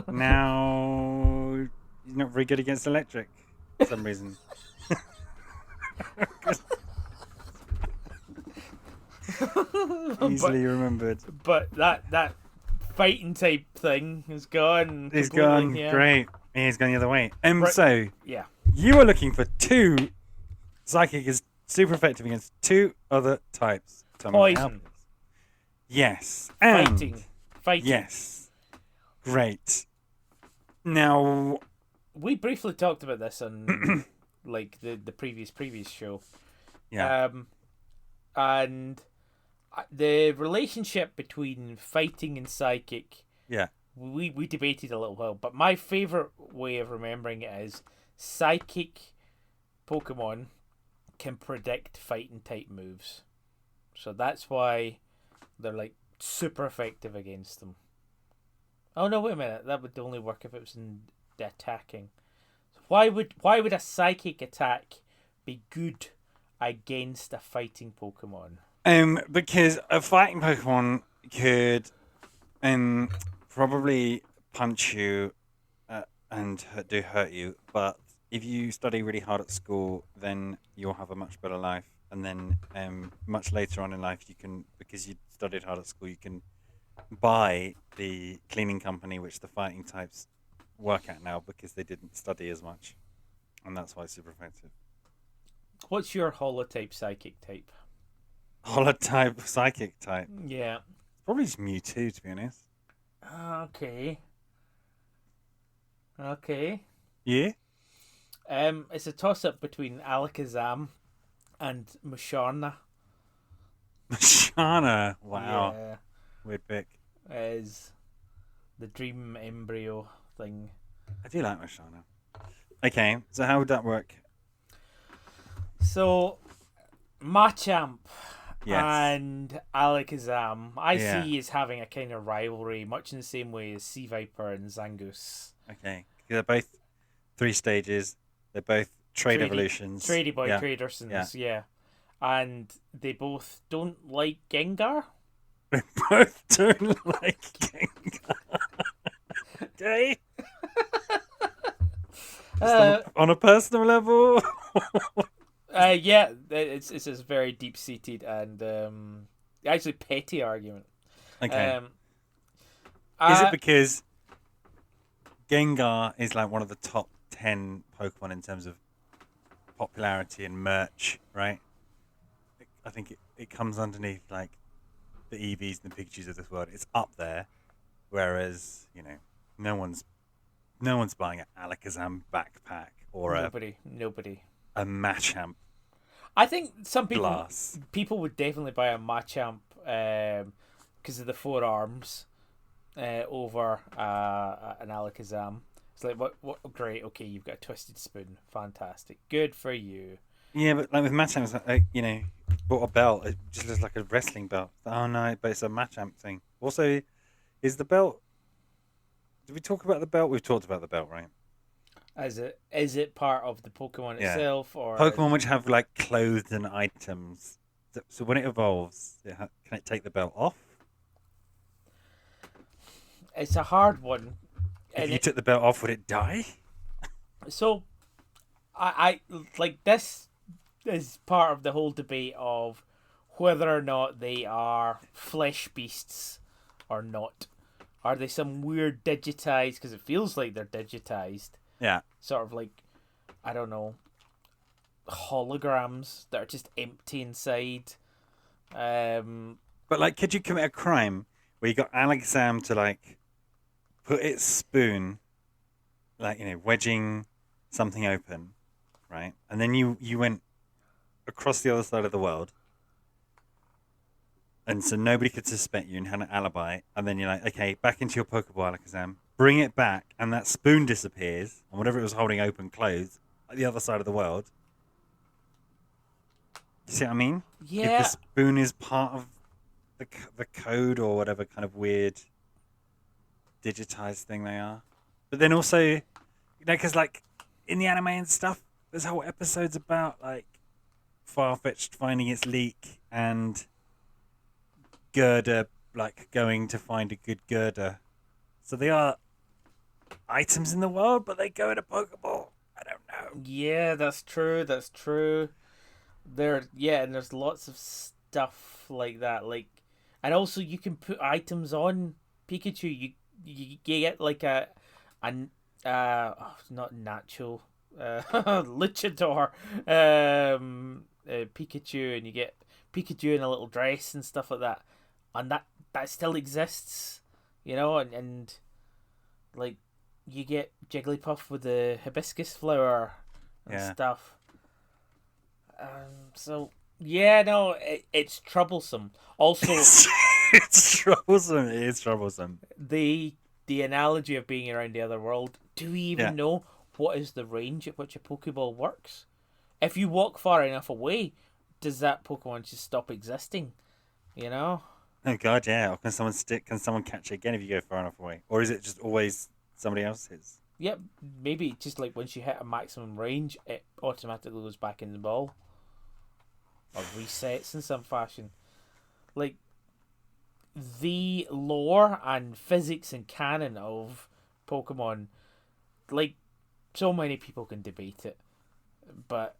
Speaker 2: Now he's not very good against electric for some reason. Easily remembered.
Speaker 1: But that fighting type thing is gone.
Speaker 2: He's gone.
Speaker 1: Yeah.
Speaker 2: Great. He's gone the other way.
Speaker 1: Right.
Speaker 2: So
Speaker 1: Yeah.
Speaker 2: you are looking for two psychic is super effective against two other types. Tell me what
Speaker 1: Poison.
Speaker 2: happens. Yes. And
Speaker 1: Fighting.
Speaker 2: yes. Great. Now
Speaker 1: We briefly talked about this on like the previous show.
Speaker 2: yeah.
Speaker 1: And the relationship between fighting and psychic,
Speaker 2: Yeah.
Speaker 1: we debated a little while, but my favorite way of remembering it is psychic Pokemon can predict fighting type moves. So that's why they're like super effective against them. Oh no, wait a minute. That would only work if it was in the attacking. So why would a psychic attack be good against a fighting Pokemon?
Speaker 2: Because a fighting Pokemon could probably punch you and hurt you, but if you study really hard at school, then you'll have a much better life. And then much later on in life, you can, because you studied hard at school, you can buy the cleaning company which the fighting types work at now because they didn't study as much, and that's why it's super effective.
Speaker 1: What's your holotype psychic type?
Speaker 2: Holotype psychic type,
Speaker 1: Yeah.
Speaker 2: probably just Mewtwo, to be honest.
Speaker 1: Okay.
Speaker 2: Yeah.
Speaker 1: It's a toss-up between Alakazam and Musharna.
Speaker 2: Shana, wow,
Speaker 1: Yeah,
Speaker 2: weird pick.
Speaker 1: is the dream embryo thing.
Speaker 2: I do like Shana. Okay, so how would that work?
Speaker 1: So, Machamp
Speaker 2: Yes.
Speaker 1: and Alakazam, I
Speaker 2: Yeah.
Speaker 1: see as having a kind of rivalry, much in the same way as Sea Viper and Zangoose.
Speaker 2: Okay, they're both 3 stages. They're both trade evolutions.
Speaker 1: Trady boy
Speaker 2: Yeah.
Speaker 1: Tradersons, yeah. And they both don't like Gengar.
Speaker 2: They both don't like Gengar. Okay. On a personal level.
Speaker 1: Yeah, it's a very deep seated and actually petty argument.
Speaker 2: Okay. Is it because Gengar is like one of the top 10 Pokemon in terms of popularity and merch, right? I think it comes underneath like the Eevees and the Pikachus of this world. It's up there, whereas no one's buying an Alakazam backpack or
Speaker 1: Nobody.
Speaker 2: a Machamp
Speaker 1: I think some
Speaker 2: glass.
Speaker 1: people would definitely buy a Machamp because of the 4 arms over an Alakazam. It's like what great. Okay, you've got a twisted spoon. Fantastic. Good for you.
Speaker 2: Yeah, but like with Machamp, it's like bought a belt. It just looks like a wrestling belt. Oh no, but it's a Machamp thing. Also, is the belt? Did we talk about the belt? We've talked about the belt, right?
Speaker 1: Is it part of the Pokemon
Speaker 2: Yeah.
Speaker 1: itself, or
Speaker 2: Pokemon which have like clothes and items. So when it evolves, can it take the belt off?
Speaker 1: it's a hard one?
Speaker 2: If
Speaker 1: And
Speaker 2: you took the belt off, would it die?
Speaker 1: so I like this is part of the whole debate of whether or not they are flesh beasts or not. Are they some weird digitized? Because it feels like they're digitized,
Speaker 2: Yeah.
Speaker 1: sort of like, I don't know, holograms that are just empty inside. Um,
Speaker 2: But like, could you commit a crime where you got Alakazam to like put its spoon, like wedging something open, right? And then you went across the other side of the world, and so nobody could suspect you and had an alibi. And then you're like, okay, back into your Pokeball, Alakazam. Bring it back, and that spoon disappears, and whatever it was holding open closed at the other side of the world. You see what I mean? If the
Speaker 1: yeah,
Speaker 2: spoon is part of the code or whatever kind of weird digitized thing they are. But then also, because like in the anime and stuff, there's whole episodes about like Farfetch'd finding its leak and Girder like going to find a good Girder. So they are items in the world, but they go in a Pokeball. I don't know.
Speaker 1: yeah, that's true. That's true. Yeah, and there's lots of stuff like that. Like, and also you can put items on Pikachu. You get like an not natural luchador Pikachu, and you get Pikachu in a little dress and stuff like that, and that still exists, and like you get Jigglypuff with the hibiscus flower and
Speaker 2: Yeah.
Speaker 1: stuff. So yeah, no, it's troublesome. Also,
Speaker 2: It's troublesome. It is troublesome.
Speaker 1: the the analogy of being around the other world. Do we
Speaker 2: Yeah.
Speaker 1: even know what is the range at which a Pokeball works? If you walk far enough away, does that Pokemon just stop existing? You know?
Speaker 2: Oh god, yeah. Or can someone stick? Can someone catch it again if you go far enough away? Or is it just always somebody else's?
Speaker 1: Yep. Maybe just like once you hit a maximum range, it automatically goes back in the ball or resets in some fashion. Like the lore and physics and canon of Pokemon, like so many people can debate it, but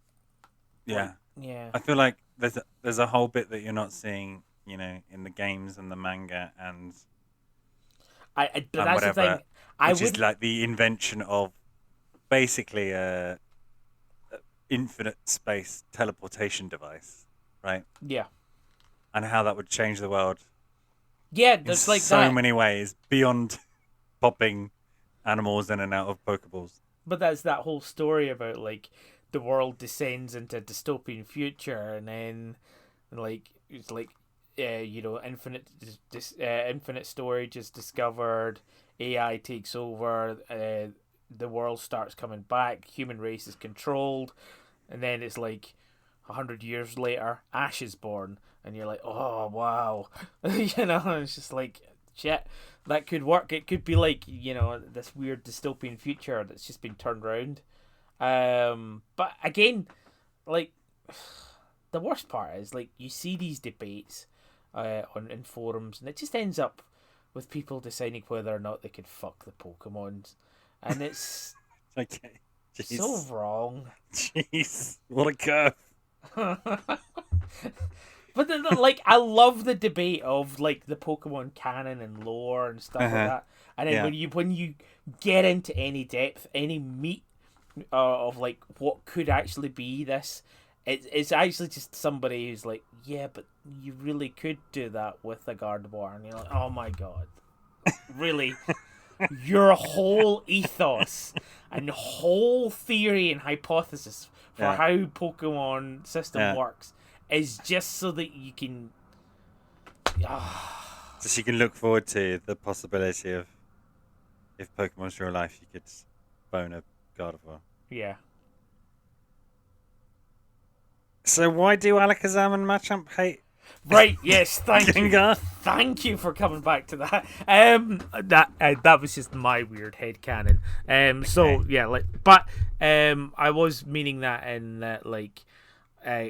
Speaker 1: like
Speaker 2: Yeah.
Speaker 1: yeah,
Speaker 2: I feel like there's a whole bit that you're not seeing, in the games and the manga
Speaker 1: but
Speaker 2: and
Speaker 1: that's the thing.
Speaker 2: whatever,
Speaker 1: I
Speaker 2: which is
Speaker 1: wouldn't.
Speaker 2: like the invention of basically a infinite space teleportation device, right?
Speaker 1: Yeah,
Speaker 2: And how that would change the world
Speaker 1: yeah.
Speaker 2: in
Speaker 1: There's like
Speaker 2: so
Speaker 1: that,
Speaker 2: many ways beyond popping animals in and out of Pokeballs.
Speaker 1: but that's that whole story about like the world descends into a dystopian future, and then like it's like infinite storage is discovered, AI takes over, the world starts coming back, human race is controlled, and then it's like 100 years later, Ash is born, and you're like, oh wow, it's just like shit. That could work. It could be like this weird dystopian future that's just been turned around. But again, like the worst part is like you see these debates on in forums, and it just ends up with people deciding whether or not they could fuck the Pokemons, and it's
Speaker 2: Okay.
Speaker 1: so
Speaker 2: Jeez.
Speaker 1: wrong.
Speaker 2: Jeez. What a curve.
Speaker 1: But then, like, I love the debate of like the Pokemon canon and lore and stuff like
Speaker 2: Uh-huh.
Speaker 1: that. And then
Speaker 2: Yeah.
Speaker 1: when you get into any depth, any meat of like what could actually be this, it's actually just somebody who's like, yeah, but you really could do that with a Gardevoir, and you're like, oh my god, really? Your whole ethos and whole theory and hypothesis for
Speaker 2: Yeah.
Speaker 1: how Pokemon system
Speaker 2: Yeah.
Speaker 1: works is just so that you can.
Speaker 2: Just you can look forward to the possibility of if Pokemon's real life, you could bone a Gardevoir.
Speaker 1: Yeah.
Speaker 2: So why do Alakazam and Machamp hate
Speaker 1: Right, yes, thank you.
Speaker 2: Gengar.
Speaker 1: Thank you for coming back to that. That was just my weird headcanon. So
Speaker 2: Okay.
Speaker 1: yeah, but I was meaning that in that uh,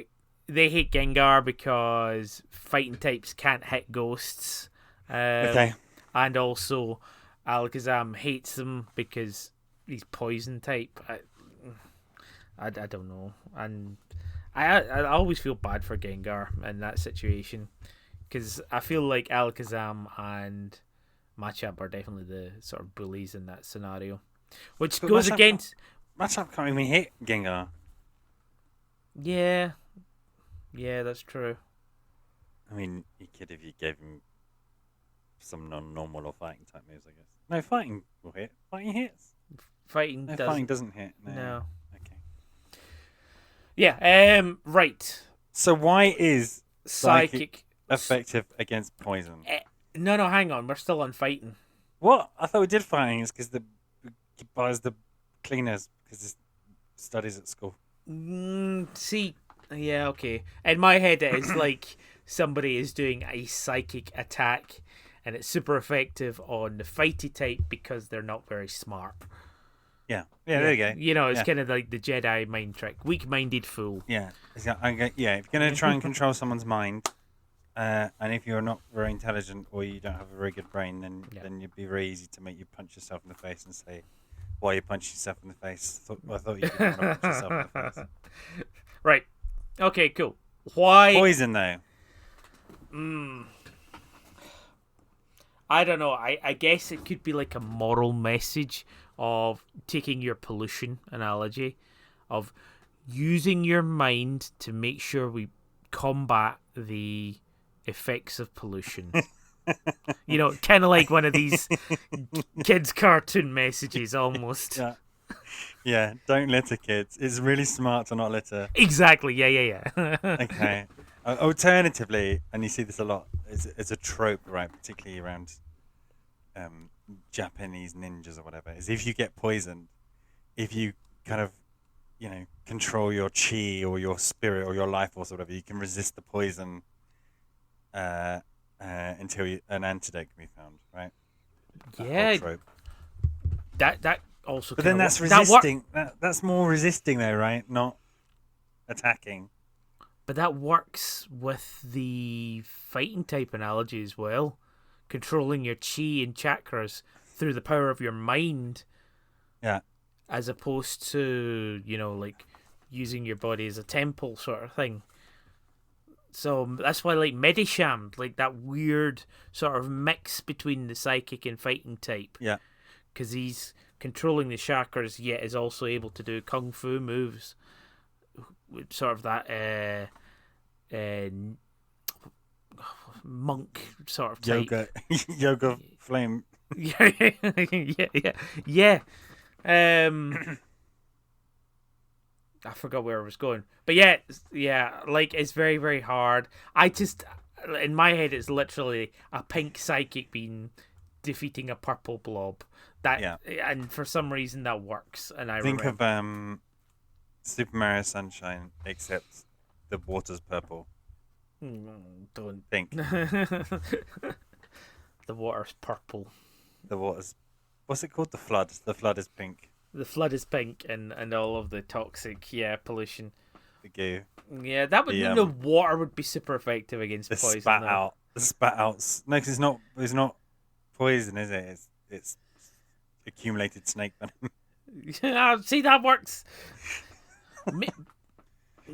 Speaker 1: they hate Gengar because fighting types can't hit ghosts.
Speaker 2: Okay.
Speaker 1: And also Alakazam hates them because he's poison type. I don't know, and I always feel bad for Gengar in that situation because I feel like Alakazam and Machop are definitely the sort of bullies in that scenario, which
Speaker 2: But
Speaker 1: goes against.
Speaker 2: Matchup can't even hit Gengar.
Speaker 1: Yeah, yeah, that's true.
Speaker 2: I mean, he could if you gave him some non-normal or fighting type moves, I guess. No, fighting will hit. Fighting hits.
Speaker 1: Fighting
Speaker 2: No, fighting
Speaker 1: doesn't.
Speaker 2: doesn't hit. No.
Speaker 1: No.
Speaker 2: Okay.
Speaker 1: Yeah. Right.
Speaker 2: So why is psychic
Speaker 1: Psychic.
Speaker 2: effective against poison?
Speaker 1: No, hang on. We're still on fighting.
Speaker 2: What? I thought we did fighting. It's because the he buys the cleaners because he studies at school.
Speaker 1: See, yeah, okay. In my head, it is like somebody is doing a psychic attack, and it's super effective on the fighty type because they're not very smart.
Speaker 2: Yeah. Yeah. There you go.
Speaker 1: You know, it's
Speaker 2: Yeah.
Speaker 1: kind of like the Jedi mind trick. Weak-minded fool.
Speaker 2: Yeah. Yeah. If you're gonna try and control someone's mind, and if you're not very intelligent or you don't have a very good brain, then it'd be very easy to make you punch yourself in the face and say, "Why you punch yourself in the face? I thought you didn't want to punch yourself in the face."
Speaker 1: Right. Okay, cool. Why?
Speaker 2: Poison though.
Speaker 1: I don't know. I guess it could be like a moral message of taking your pollution analogy, of using your mind to make sure we combat the effects of pollution. You know, kind of like one of these kids' cartoon messages almost.
Speaker 2: Yeah. Yeah. Don't litter, kids. It's really smart to not litter.
Speaker 1: Exactly. Yeah.
Speaker 2: Okay. Alternatively, and you see this a lot, it's a trope, right? Particularly around Japanese ninjas or whatever. Is if you get poisoned, if you kind of, control your chi or your spirit or your life force or whatever, you can resist the poison until an antidote can be found, right? That whole
Speaker 1: Yeah.
Speaker 2: trope.
Speaker 1: That also.
Speaker 2: But then that's
Speaker 1: That
Speaker 2: resisting. That's more resisting, though, right? Not attacking.
Speaker 1: But that works with the fighting type analogy as well. Controlling your chi and chakras through the power of your mind.
Speaker 2: Yeah.
Speaker 1: As opposed to, like using your body as a temple sort of thing. So that's why, like, Medisham, like that weird sort of mix between the psychic and fighting type.
Speaker 2: Yeah.
Speaker 1: Because he's controlling the chakras, yet is also able to do kung fu moves. Sort of that monk sort of type.
Speaker 2: Yoga flame.
Speaker 1: yeah. I forgot where I was going, but yeah. Like, it's very, very hard. In my head, it's literally a pink psychic being defeating a purple blob. And for some reason that works. And I
Speaker 2: think
Speaker 1: remember.
Speaker 2: of Super Mario Sunshine, except the water's purple.
Speaker 1: Don't
Speaker 2: think.
Speaker 1: The water's purple.
Speaker 2: The water's, what's it called? The flood. The flood is pink.
Speaker 1: The flood is pink, and all of the toxic, pollution.
Speaker 2: The goo.
Speaker 1: Yeah, that would mean the water would be super effective against poison.
Speaker 2: The spat out. No, because it's not poison, is it? It's accumulated snake venom.
Speaker 1: See, that works.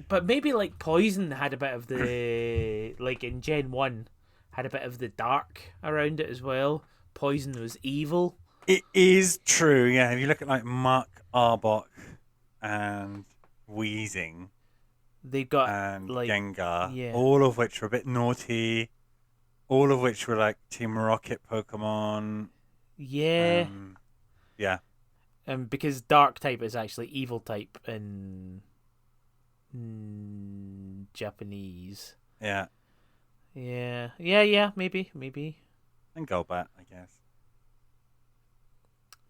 Speaker 1: But maybe like poison had a bit of the like in Gen 1 had a bit of the dark around it as well. Poison was evil.
Speaker 2: It is true, yeah. If you look at like Mark Arbok and Weezing,
Speaker 1: they got
Speaker 2: and
Speaker 1: like
Speaker 2: Gengar, all of which were a bit naughty, all of which were like Team Rocket Pokemon.
Speaker 1: Yeah.
Speaker 2: Yeah.
Speaker 1: Because dark type is actually evil type in Japanese.
Speaker 2: Yeah.
Speaker 1: Yeah, maybe.
Speaker 2: And Golbat, I guess.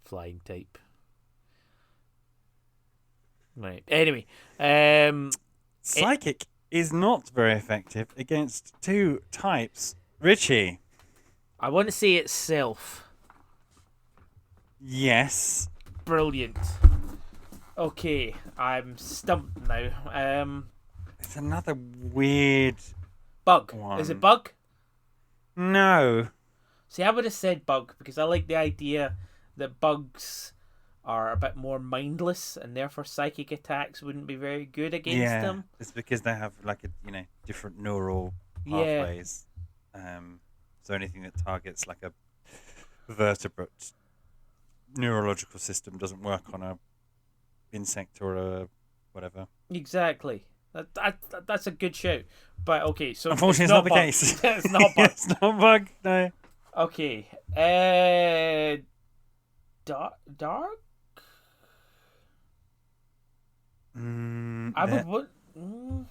Speaker 1: Flying type. Right. Anyway,
Speaker 2: Psychic is not very effective against two types. Richie.
Speaker 1: I want to say it's Self.
Speaker 2: Yes.
Speaker 1: Brilliant. Okay, I'm stumped now.
Speaker 2: It's another weird
Speaker 1: Bug. Is it
Speaker 2: one.
Speaker 1: Bug?
Speaker 2: No.
Speaker 1: See, I would have said Bug because I like the idea that bugs are a bit more mindless and therefore psychic attacks wouldn't be very good against
Speaker 2: Yeah.
Speaker 1: them.
Speaker 2: It's because they have like different neural
Speaker 1: Yeah,
Speaker 2: pathways. So anything that targets like a vertebrate neurological system doesn't work on a insect or a whatever.
Speaker 1: exactly. That's a good shout. But okay, so
Speaker 2: Unfortunately,
Speaker 1: it's
Speaker 2: it's not
Speaker 1: not
Speaker 2: the
Speaker 1: Bug.
Speaker 2: case.
Speaker 1: It's not Bug.
Speaker 2: It's not bug. No.
Speaker 1: Okay. Dark? I would
Speaker 2: The
Speaker 1: want.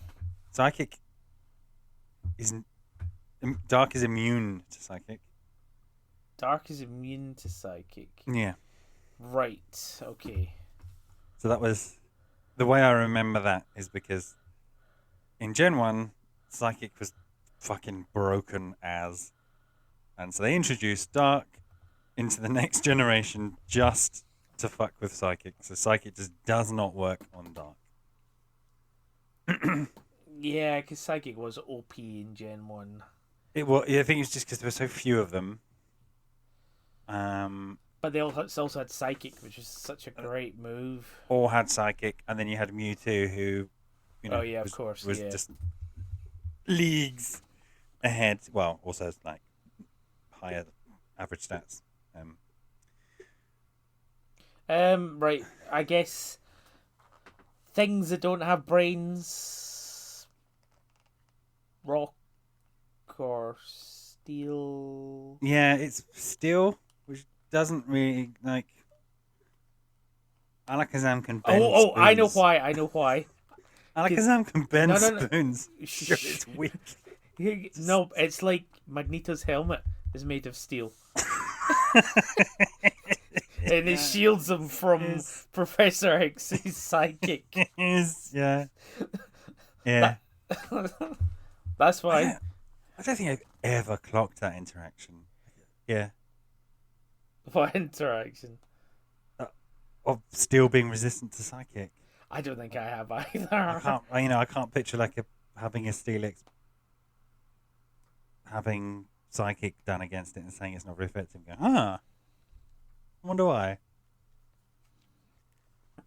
Speaker 2: psychic is dark is immune to psychic.
Speaker 1: Dark is immune to psychic.
Speaker 2: Yeah.
Speaker 1: Right. Okay.
Speaker 2: So that was the way I remember that is because in Gen 1, psychic was fucking broken as. And so they introduced dark into the next generation just to fuck with psychic. So psychic just does not work on dark.
Speaker 1: Yeah, because psychic was OP in Gen 1.
Speaker 2: I think it's just because there were so few of them.
Speaker 1: But they also had psychic, which is such a great move.
Speaker 2: All had psychic, and then you had Mewtwo, who,
Speaker 1: Oh, yeah, of
Speaker 2: was,
Speaker 1: course.
Speaker 2: was
Speaker 1: Yeah.
Speaker 2: just leagues ahead. Well, also like higher average stats.
Speaker 1: Right. I guess things that don't have brains. Rock or steel.
Speaker 2: Yeah, it's steel, which doesn't really like. Alakazam can bend
Speaker 1: Oh,
Speaker 2: spoons.
Speaker 1: I know why. I know why.
Speaker 2: Alakazam can bend
Speaker 1: No, no, no.
Speaker 2: spoons. Sure, it's weak.
Speaker 1: No, it's like Magneto's helmet is made of steel. And it shields him from Professor X's psychic.
Speaker 2: Yeah. Yeah.
Speaker 1: That's why.
Speaker 2: I don't think I've ever clocked that interaction. Yeah.
Speaker 1: What interaction?
Speaker 2: Of steel being resistant to psychic.
Speaker 1: I don't think I have
Speaker 2: I
Speaker 1: either.
Speaker 2: can't. I can't picture like having a Steelix having psychic done against it and saying it's not very effective. Go, I wonder why.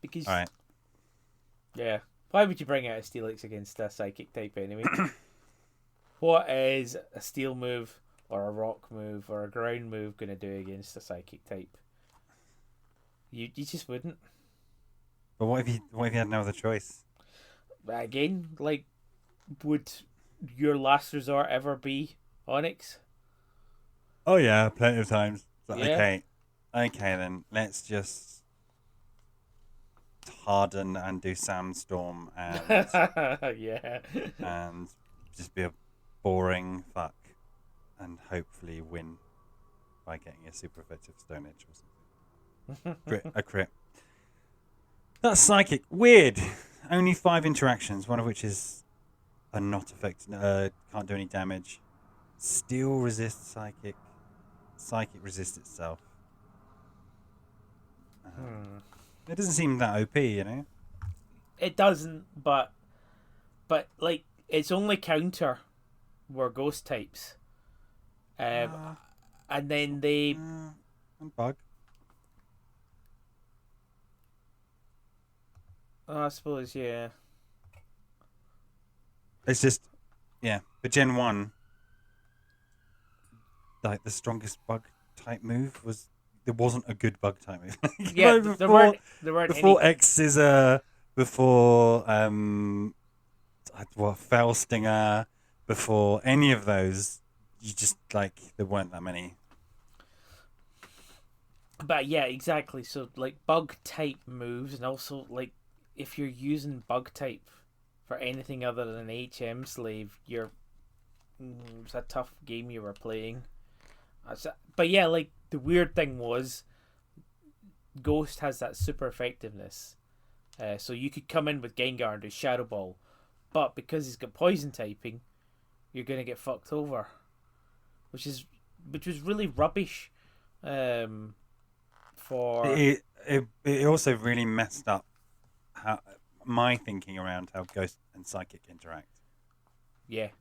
Speaker 1: Because
Speaker 2: All right.
Speaker 1: yeah, why would you bring out a Steelix against a psychic type anyway? What is a steel move or a rock move or a ground move going to do against a psychic type? You just wouldn't.
Speaker 2: But what if you had no other choice?
Speaker 1: Again, like, would your last resort ever be Onyx?
Speaker 2: Oh yeah, plenty of times. But
Speaker 1: Yeah.
Speaker 2: Okay then. Let's just harden and do Sandstorm and
Speaker 1: Yeah.
Speaker 2: and just be a boring fuck and hopefully win by getting a super effective Stone Edge or something. A crit. That's psychic. Weird. Only 5 interactions, one of which is a not effective. Can't do any damage. Steel resists psychic. Psychic resists itself. It doesn't seem that OP,
Speaker 1: It doesn't, but like its only counter were ghost types, and then they.
Speaker 2: And bug.
Speaker 1: I suppose, yeah.
Speaker 2: It's just, yeah. But Gen 1, like the strongest bug type move was there wasn't a good bug type move.
Speaker 1: Yeah, there weren't
Speaker 2: before
Speaker 1: any.
Speaker 2: X Scissor, before Fell Stinger, before any of those, you just like there weren't that many.
Speaker 1: But yeah, exactly. So like bug type moves, and also like if you're using bug type for anything other than HM Slave, it's a tough game you were playing. But yeah, like the weird thing was, Ghost has that super effectiveness. So you could come in with Gengar and do Shadow Ball, but because he's got poison typing, you're gonna get fucked over, which was really rubbish. For
Speaker 2: It also really messed up how my thinking around how ghost and psychic interact.
Speaker 1: yeah,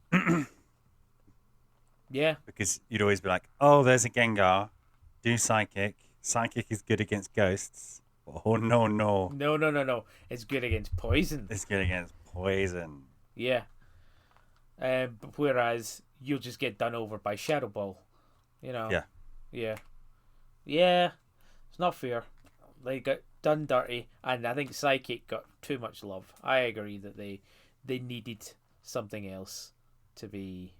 Speaker 1: yeah,
Speaker 2: Because you'd always be like, oh, there's a Gengar, do psychic. Psychic is good against ghosts. Oh, no.
Speaker 1: no. It's good against poison.
Speaker 2: It's good against poison.
Speaker 1: Yeah. But whereas you'll just get done over by Shadow Ball, you know.
Speaker 2: Yeah.
Speaker 1: Yeah. It's not fair. They got done dirty, and I think Psychic got too much love. I agree that they needed something else to be.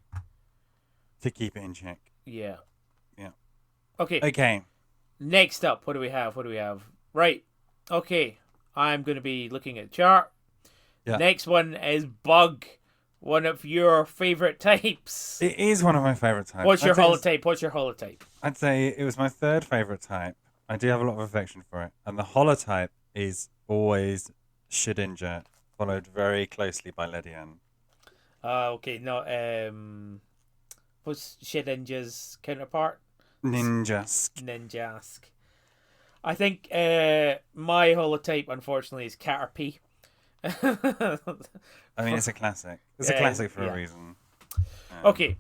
Speaker 2: To keep it in check.
Speaker 1: Yeah.
Speaker 2: Yeah.
Speaker 1: Okay. Next up, what do we have? Right. Okay. I'm going to be looking at the chart.
Speaker 2: Yeah.
Speaker 1: Next one is Bug. One of your favourite types.
Speaker 2: It is one of my favourite types.
Speaker 1: What's your holotype?
Speaker 2: I'd say it was my third favourite type. I do have a lot of affection for it. And the holotype is always Shedinja, followed very closely by Ledian.
Speaker 1: Okay. No. What's Shedinja's counterpart?
Speaker 2: Ninjask.
Speaker 1: I think my holotype, unfortunately, is Caterpie.
Speaker 2: I mean, it's a classic. It's a classic for a reason.
Speaker 1: Okay.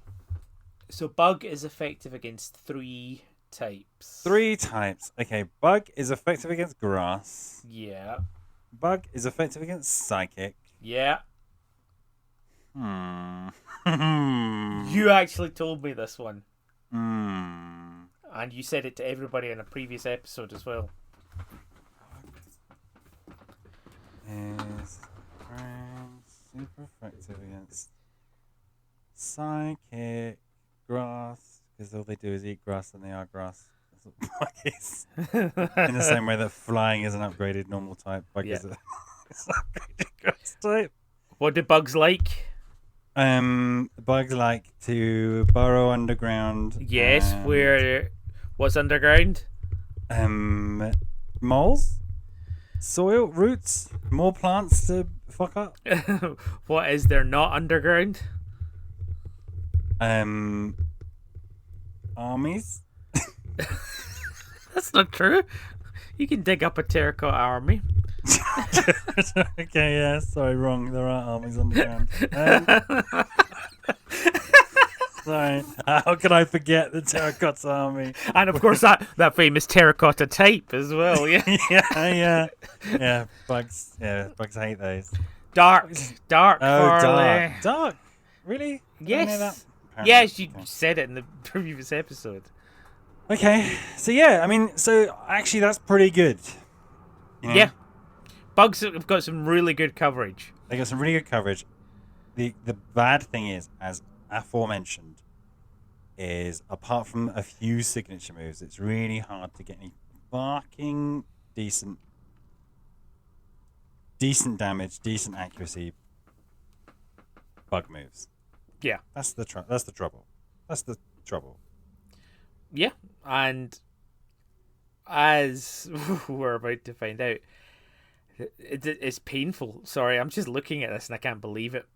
Speaker 1: So Bug is effective against 3 types.
Speaker 2: 3 types. Okay, Bug is effective against grass.
Speaker 1: Yeah.
Speaker 2: Bug is effective against psychic.
Speaker 1: Yeah.
Speaker 2: Hmm.
Speaker 1: You actually told me this one.
Speaker 2: Hmm.
Speaker 1: And you said it to everybody in a previous episode as well.
Speaker 2: Is super effective against psychic grass, because all they do is eat grass and they are grass. That's what Bug is. In the same way that flying is an upgraded normal type, Bug is an upgraded grass type.
Speaker 1: What do bugs like?
Speaker 2: Bugs like to burrow underground.
Speaker 1: Yes, what's underground?
Speaker 2: Moles, soil, roots, more plants to fuck up.
Speaker 1: What is there not underground?
Speaker 2: Armies.
Speaker 1: That's not true. You can dig up a terracotta army.
Speaker 2: Okay, yeah, sorry, wrong. There are armies underground. Sorry, how can I forget the terracotta army?
Speaker 1: And of course that famous terracotta type as well. Yeah.
Speaker 2: yeah. Bugs hate those.
Speaker 1: Dark.
Speaker 2: Oh, dark. Really?
Speaker 1: Yes. Yes, you said it in the previous episode.
Speaker 2: Okay, so yeah, I mean, actually that's pretty good. You know?
Speaker 1: Yeah. Bugs have got some really good coverage.
Speaker 2: They got some really good coverage. The bad thing is, as aforementioned, is apart from a few signature moves, it's really hard to get any fucking decent damage, decent accuracy Bug moves.
Speaker 1: Yeah.
Speaker 2: That's the trouble.
Speaker 1: Yeah, and as we're about to find out, it's painful. Sorry, I'm just looking at this and I can't believe it.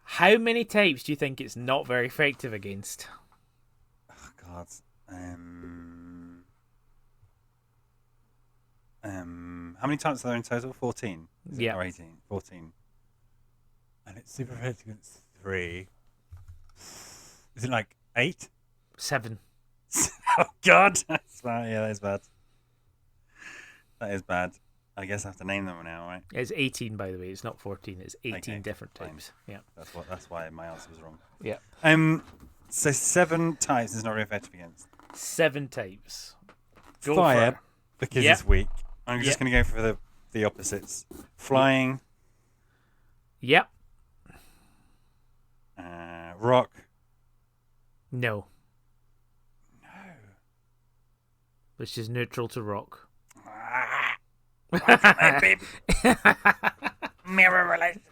Speaker 1: How many types do you think it's not very effective against?
Speaker 2: Oh, God. How many types are there in total? 14.
Speaker 1: Yeah.
Speaker 2: Or 18? 14. And it's super effective against 3. Is it like 8?
Speaker 1: 7.
Speaker 2: Oh, God. That's bad. Yeah, that is bad. That is bad. I guess I have to name them now, right?
Speaker 1: It's 18, by the way. It's not 14. It's 18
Speaker 2: Okay,
Speaker 1: different
Speaker 2: fine.
Speaker 1: types. Yeah.
Speaker 2: That's why my answer was wrong.
Speaker 1: Yeah.
Speaker 2: So 7 types is not very effective against.
Speaker 1: 7 types. Go
Speaker 2: Fire,
Speaker 1: for it.
Speaker 2: because
Speaker 1: Yep.
Speaker 2: it's weak. I'm just going to go for the opposites. Flying.
Speaker 1: Yep.
Speaker 2: Rock.
Speaker 1: No. Which is neutral to rock.
Speaker 2: Mirror relationship.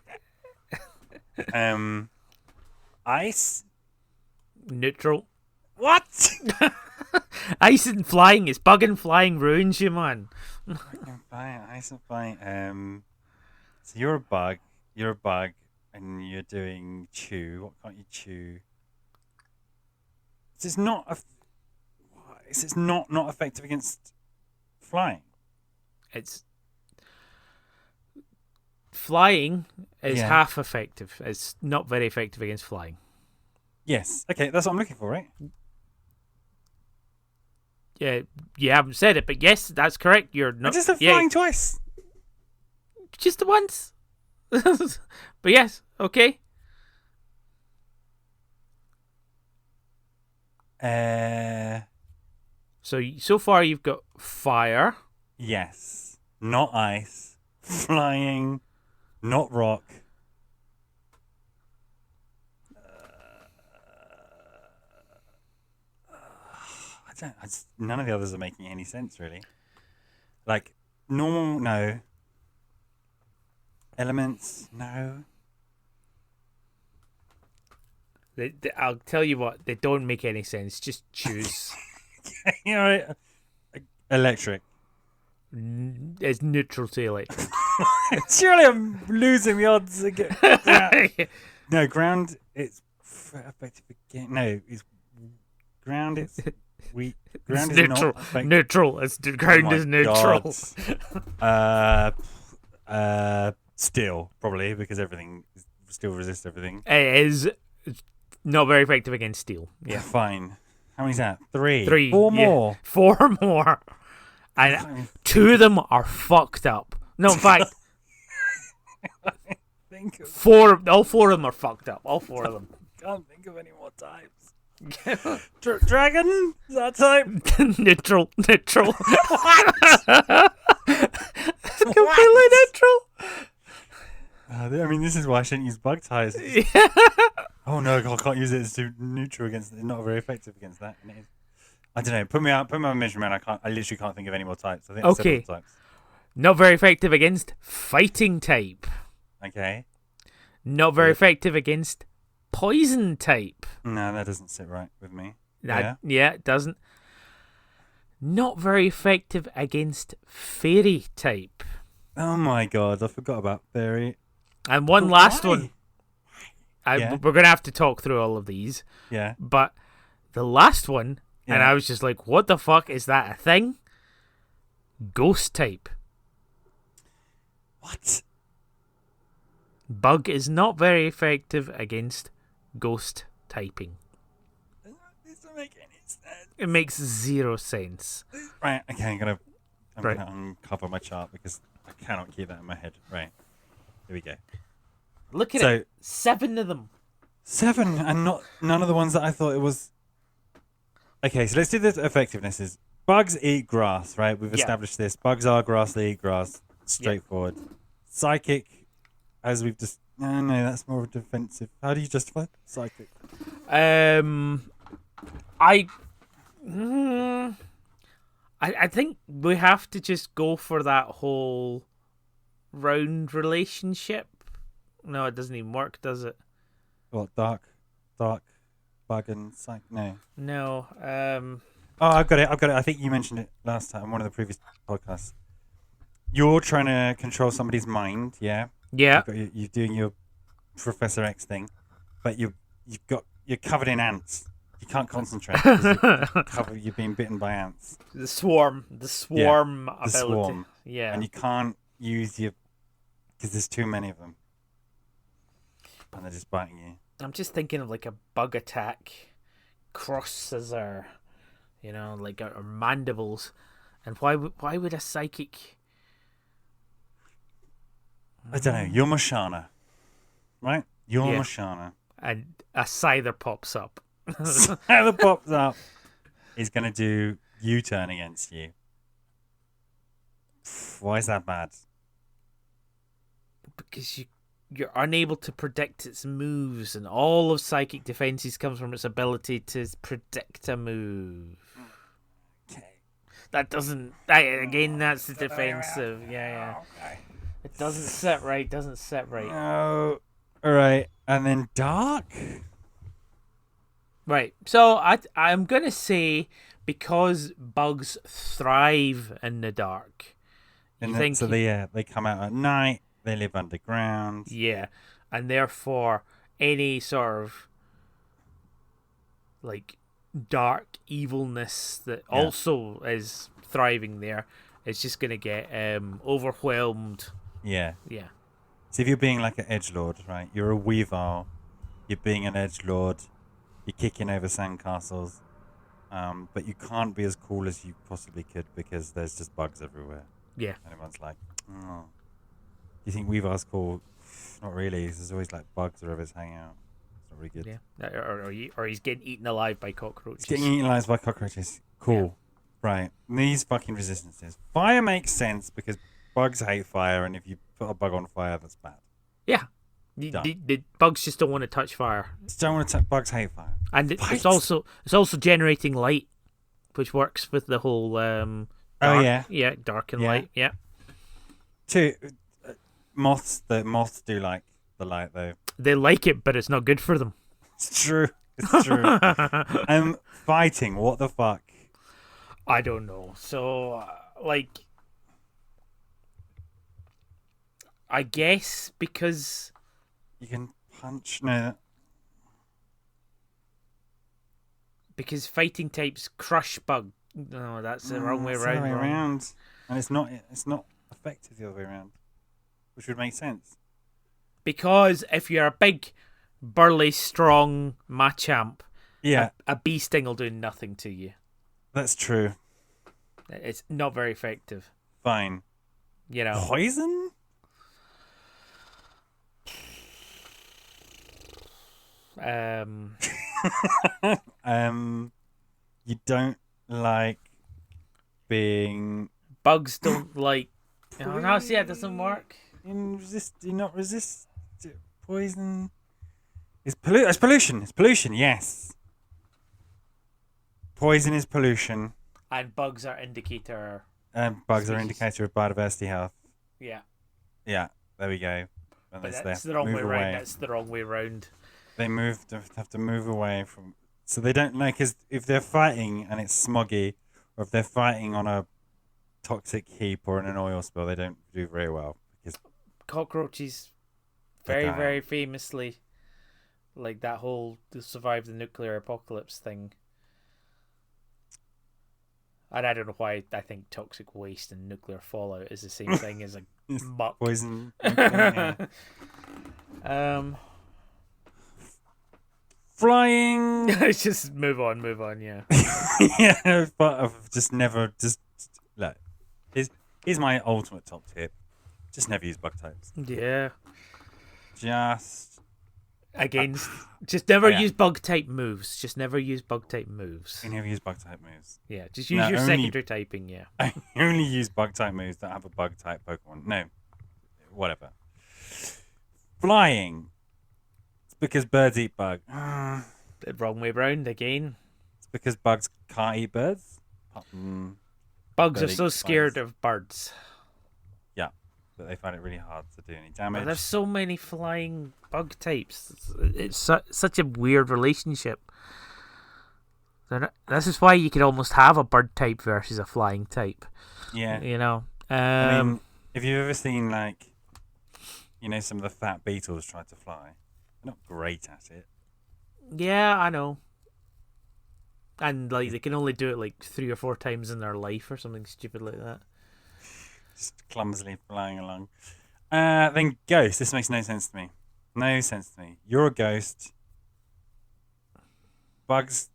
Speaker 2: Ice.
Speaker 1: Neutral.
Speaker 2: What?
Speaker 1: Ice and flying is Bug and flying ruins you, man.
Speaker 2: Ice and flying. So you're a bug. and you're doing chew. What can't you chew? It's not it's not effective against flying.
Speaker 1: It's flying is
Speaker 2: Yeah.
Speaker 1: half effective. It's not very effective against flying.
Speaker 2: Yes. Okay, that's what I'm looking for, right?
Speaker 1: Yeah, you haven't said it, but yes, that's correct. You're
Speaker 2: I
Speaker 1: not.
Speaker 2: just said
Speaker 1: Yeah,
Speaker 2: flying twice.
Speaker 1: just the once. But yes, okay. So far you've got fire.
Speaker 2: Yes. Not ice. Flying. Not rock. None of the others are making any sense, really. Like, normal, no. Elements, no.
Speaker 1: I'll tell you what, they don't make any sense. Just choose.
Speaker 2: You know, electric.
Speaker 1: It's neutral to electric.
Speaker 2: Surely I'm losing the odds again. No, ground, it's effective again. No, it's ground, it's weak. Ground
Speaker 1: It's
Speaker 2: is
Speaker 1: neutral.
Speaker 2: not effective.
Speaker 1: Neutral. It's the ground is neutral.
Speaker 2: Steel, probably, because everything still resists everything.
Speaker 1: It is not very effective against steel. Yeah.
Speaker 2: Fine. How many's that? Three.
Speaker 1: Three.
Speaker 2: Four
Speaker 1: yeah.
Speaker 2: more.
Speaker 1: 4 more. And 2 of them are fucked up. No, in fact,
Speaker 2: Think of,
Speaker 1: 4. All 4 of them are fucked up. All 4 of them.
Speaker 2: can't think of any more types. Dragon? Is that type?
Speaker 1: Neutral. Completely neutral.
Speaker 2: I mean, this is why I shouldn't use bug ties. Oh no, I can't use it. It's too neutral against. It's not very effective against that. And it is. I don't know. Put me on measurement. I literally can't think of any more types. I think it's
Speaker 1: Okay.
Speaker 2: several types.
Speaker 1: Not very effective against fighting type.
Speaker 2: Okay.
Speaker 1: Not very effective against poison type.
Speaker 2: No, that doesn't sit right with me.
Speaker 1: Yeah, it doesn't. Not very effective against fairy type.
Speaker 2: Oh my god, I forgot about fairy.
Speaker 1: And one last
Speaker 2: Why?
Speaker 1: one.
Speaker 2: Yeah.
Speaker 1: We're going to have to talk through all of these.
Speaker 2: Yeah.
Speaker 1: But the last one, and
Speaker 2: Yeah.
Speaker 1: I was just like, what the fuck? Is that a thing? Ghost type.
Speaker 2: What?
Speaker 1: Bug is not very effective against ghost typing.
Speaker 2: This doesn't make any sense.
Speaker 1: It makes 0 sense.
Speaker 2: Right. Okay. I'm gonna
Speaker 1: Right.
Speaker 2: uncover my chart because I cannot keep that in my head. Right. Here we go.
Speaker 1: Look at
Speaker 2: So-
Speaker 1: it. 7 of them.
Speaker 2: 7, and none of the ones that I thought it was. Okay, so let's do the effectivenesses. Bugs eat grass, right? We've
Speaker 1: Yeah.
Speaker 2: established this. Bugs are grass, they eat grass. Straightforward. Psychic, as we've just. No, that's more defensive. How do you justify psychic?
Speaker 1: I think we have to just go for that whole round relationship. No, it doesn't even work, does it?
Speaker 2: What, dark, bug, and psychic? No.
Speaker 1: No.
Speaker 2: Oh, I've got it. I think you mentioned it last time on one of the previous podcasts. You're trying to control somebody's mind, yeah?
Speaker 1: Yeah.
Speaker 2: You're doing your Professor X thing, but you're covered in ants. You can't concentrate because you're being bitten by ants.
Speaker 1: The swarm ability.
Speaker 2: Swarm.
Speaker 1: Yeah.
Speaker 2: And you can't use your because there's too many of them, and they're just biting you.
Speaker 1: I'm just thinking of like a bug attack, cross scissor, like our mandibles, and why would a psychic?
Speaker 2: I don't know. You're Moshana, right? You're
Speaker 1: Yeah.
Speaker 2: Moshana.
Speaker 1: And a scyther pops up.
Speaker 2: Whoever pops up is going to do U-turn against you. Why is that bad?
Speaker 1: Because you're unable to predict its moves, and all of psychic defenses comes from its ability to predict a move.
Speaker 2: Okay.
Speaker 1: That doesn't. Again, that's the defensive. Yeah.
Speaker 2: Okay.
Speaker 1: It doesn't sit right.
Speaker 2: Oh, all right. And then dark.
Speaker 1: Right. So I'm gonna say because bugs thrive in the dark.
Speaker 2: So they come out at night. They live underground.
Speaker 1: Yeah. and therefore any sort of like dark evilness that
Speaker 2: Yeah.
Speaker 1: also is thriving there is just gonna get overwhelmed.
Speaker 2: Yeah.
Speaker 1: Yeah,
Speaker 2: So if you're being like an edgelord, right? You're a weavile. You're being an edgelord. You're kicking over sandcastles. But you can't be as cool as you possibly could because there's just bugs everywhere.
Speaker 1: yeah,
Speaker 2: And everyone's like, oh, do you think weavile's cool? Not really. There's always like bugs wherever it's hanging out. It's not really good.
Speaker 1: yeah. Or he's getting eaten alive by
Speaker 2: It's
Speaker 1: cockroaches.
Speaker 2: getting eaten alive by cockroaches. Cool. Yeah. Right. These fucking resistances. Fire makes sense because bugs hate fire, and if you put a bug on fire, that's bad.
Speaker 1: Yeah. The bugs just don't want to touch fire,
Speaker 2: Just don't want to touch. Bugs hate fire.
Speaker 1: and it's also generating light, which works with the whole dark, dark and light. Yeah,
Speaker 2: Two moths. The moths do like the light though.
Speaker 1: they like it, but it's not good for them.
Speaker 2: It's true. It's true. Fighting. What the fuck?
Speaker 1: I don't know. So, I guess because
Speaker 2: You can punch. No.
Speaker 1: because fighting types crush bug. No, that's the wrong way
Speaker 2: It's
Speaker 1: around.
Speaker 2: the other way around. And it's not. It's not effective the other way around, which would make sense.
Speaker 1: Because if you're a big, burly, strong Machamp,
Speaker 2: Yeah,
Speaker 1: a bee sting will do nothing to you.
Speaker 2: that's true.
Speaker 1: It's not very effective.
Speaker 2: Fine.
Speaker 1: You know.
Speaker 2: Poison? You don't like being
Speaker 1: Bugs don't like. Oh, no, see, that doesn't work.
Speaker 2: do not resist poison. It's pollution. It's pollution. Yes. Poison is pollution.
Speaker 1: And bugs are indicator.
Speaker 2: Bugs are
Speaker 1: Species.
Speaker 2: indicator of biodiversity health.
Speaker 1: Yeah.
Speaker 2: Yeah. There we go. And
Speaker 1: But
Speaker 2: that's
Speaker 1: that's
Speaker 2: there.
Speaker 1: the wrong
Speaker 2: Move
Speaker 1: way
Speaker 2: away.
Speaker 1: round. That's the wrong way round.
Speaker 2: They have to move away from. So they don't know because if they're fighting and it's smoggy, or if they're fighting on a toxic heap or in an oil spill, they don't do very well because
Speaker 1: Cockroaches,
Speaker 2: They
Speaker 1: very,
Speaker 2: die.
Speaker 1: very famously, like that whole to survive the nuclear apocalypse thing. And I don't know why I think toxic waste and nuclear fallout is the same thing as a muck.
Speaker 2: poison. Yeah. Flying.
Speaker 1: Just move on, yeah.
Speaker 2: Yeah, but I've just never look. Here's my ultimate top tip. Just never use bug types.
Speaker 1: Yeah.
Speaker 2: Just
Speaker 1: Against, just never
Speaker 2: yeah.
Speaker 1: use bug type moves. Just never use bug type moves.
Speaker 2: you never use bug type moves.
Speaker 1: Yeah, just use
Speaker 2: No,
Speaker 1: your
Speaker 2: only-
Speaker 1: secondary typing. Yeah.
Speaker 2: I only use bug type moves that have a bug type Pokemon. No, whatever. Flying. It's because birds eat bug.
Speaker 1: The wrong way round again.
Speaker 2: It's because bugs can't eat birds.
Speaker 1: Bugs are
Speaker 2: Bird
Speaker 1: so
Speaker 2: eat
Speaker 1: scared
Speaker 2: spiders.
Speaker 1: of birds.
Speaker 2: Yeah, but they find it really hard to do any
Speaker 1: But
Speaker 2: damage.
Speaker 1: there's so many flying bug types. It's such a weird relationship. This is why you could almost have a bird type versus a flying type.
Speaker 2: Yeah.
Speaker 1: You know.
Speaker 2: I mean, have you ever seen some of the fat beetles try to fly? They're not great at it.
Speaker 1: Yeah, I know. And they can only do it 3 or 4 times in their life or something stupid like that.
Speaker 2: Just clumsily flying along. Then ghost. This makes no sense to me. No sense to me. You're a ghost. Bugs.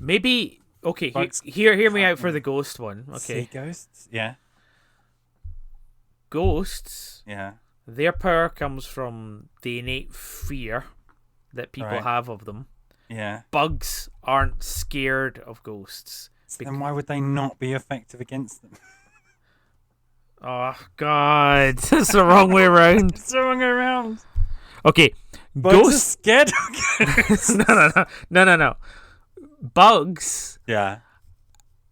Speaker 1: Maybe okay.
Speaker 2: Bugs
Speaker 1: Hear me out for
Speaker 2: can't
Speaker 1: the ghost one.
Speaker 2: See
Speaker 1: Okay,
Speaker 2: ghosts. Yeah.
Speaker 1: ghosts.
Speaker 2: Yeah.
Speaker 1: Their power comes from the innate fear that people
Speaker 2: Right.
Speaker 1: have of them.
Speaker 2: Yeah.
Speaker 1: Bugs aren't scared of ghosts.
Speaker 2: So then why would they not be effective against them?
Speaker 1: Oh God, that's the wrong way around.
Speaker 2: It's the wrong way around.
Speaker 1: Okay,
Speaker 2: Bugs are
Speaker 1: ghosts.
Speaker 2: scared of ghosts.
Speaker 1: No. Bugs,
Speaker 2: Yeah.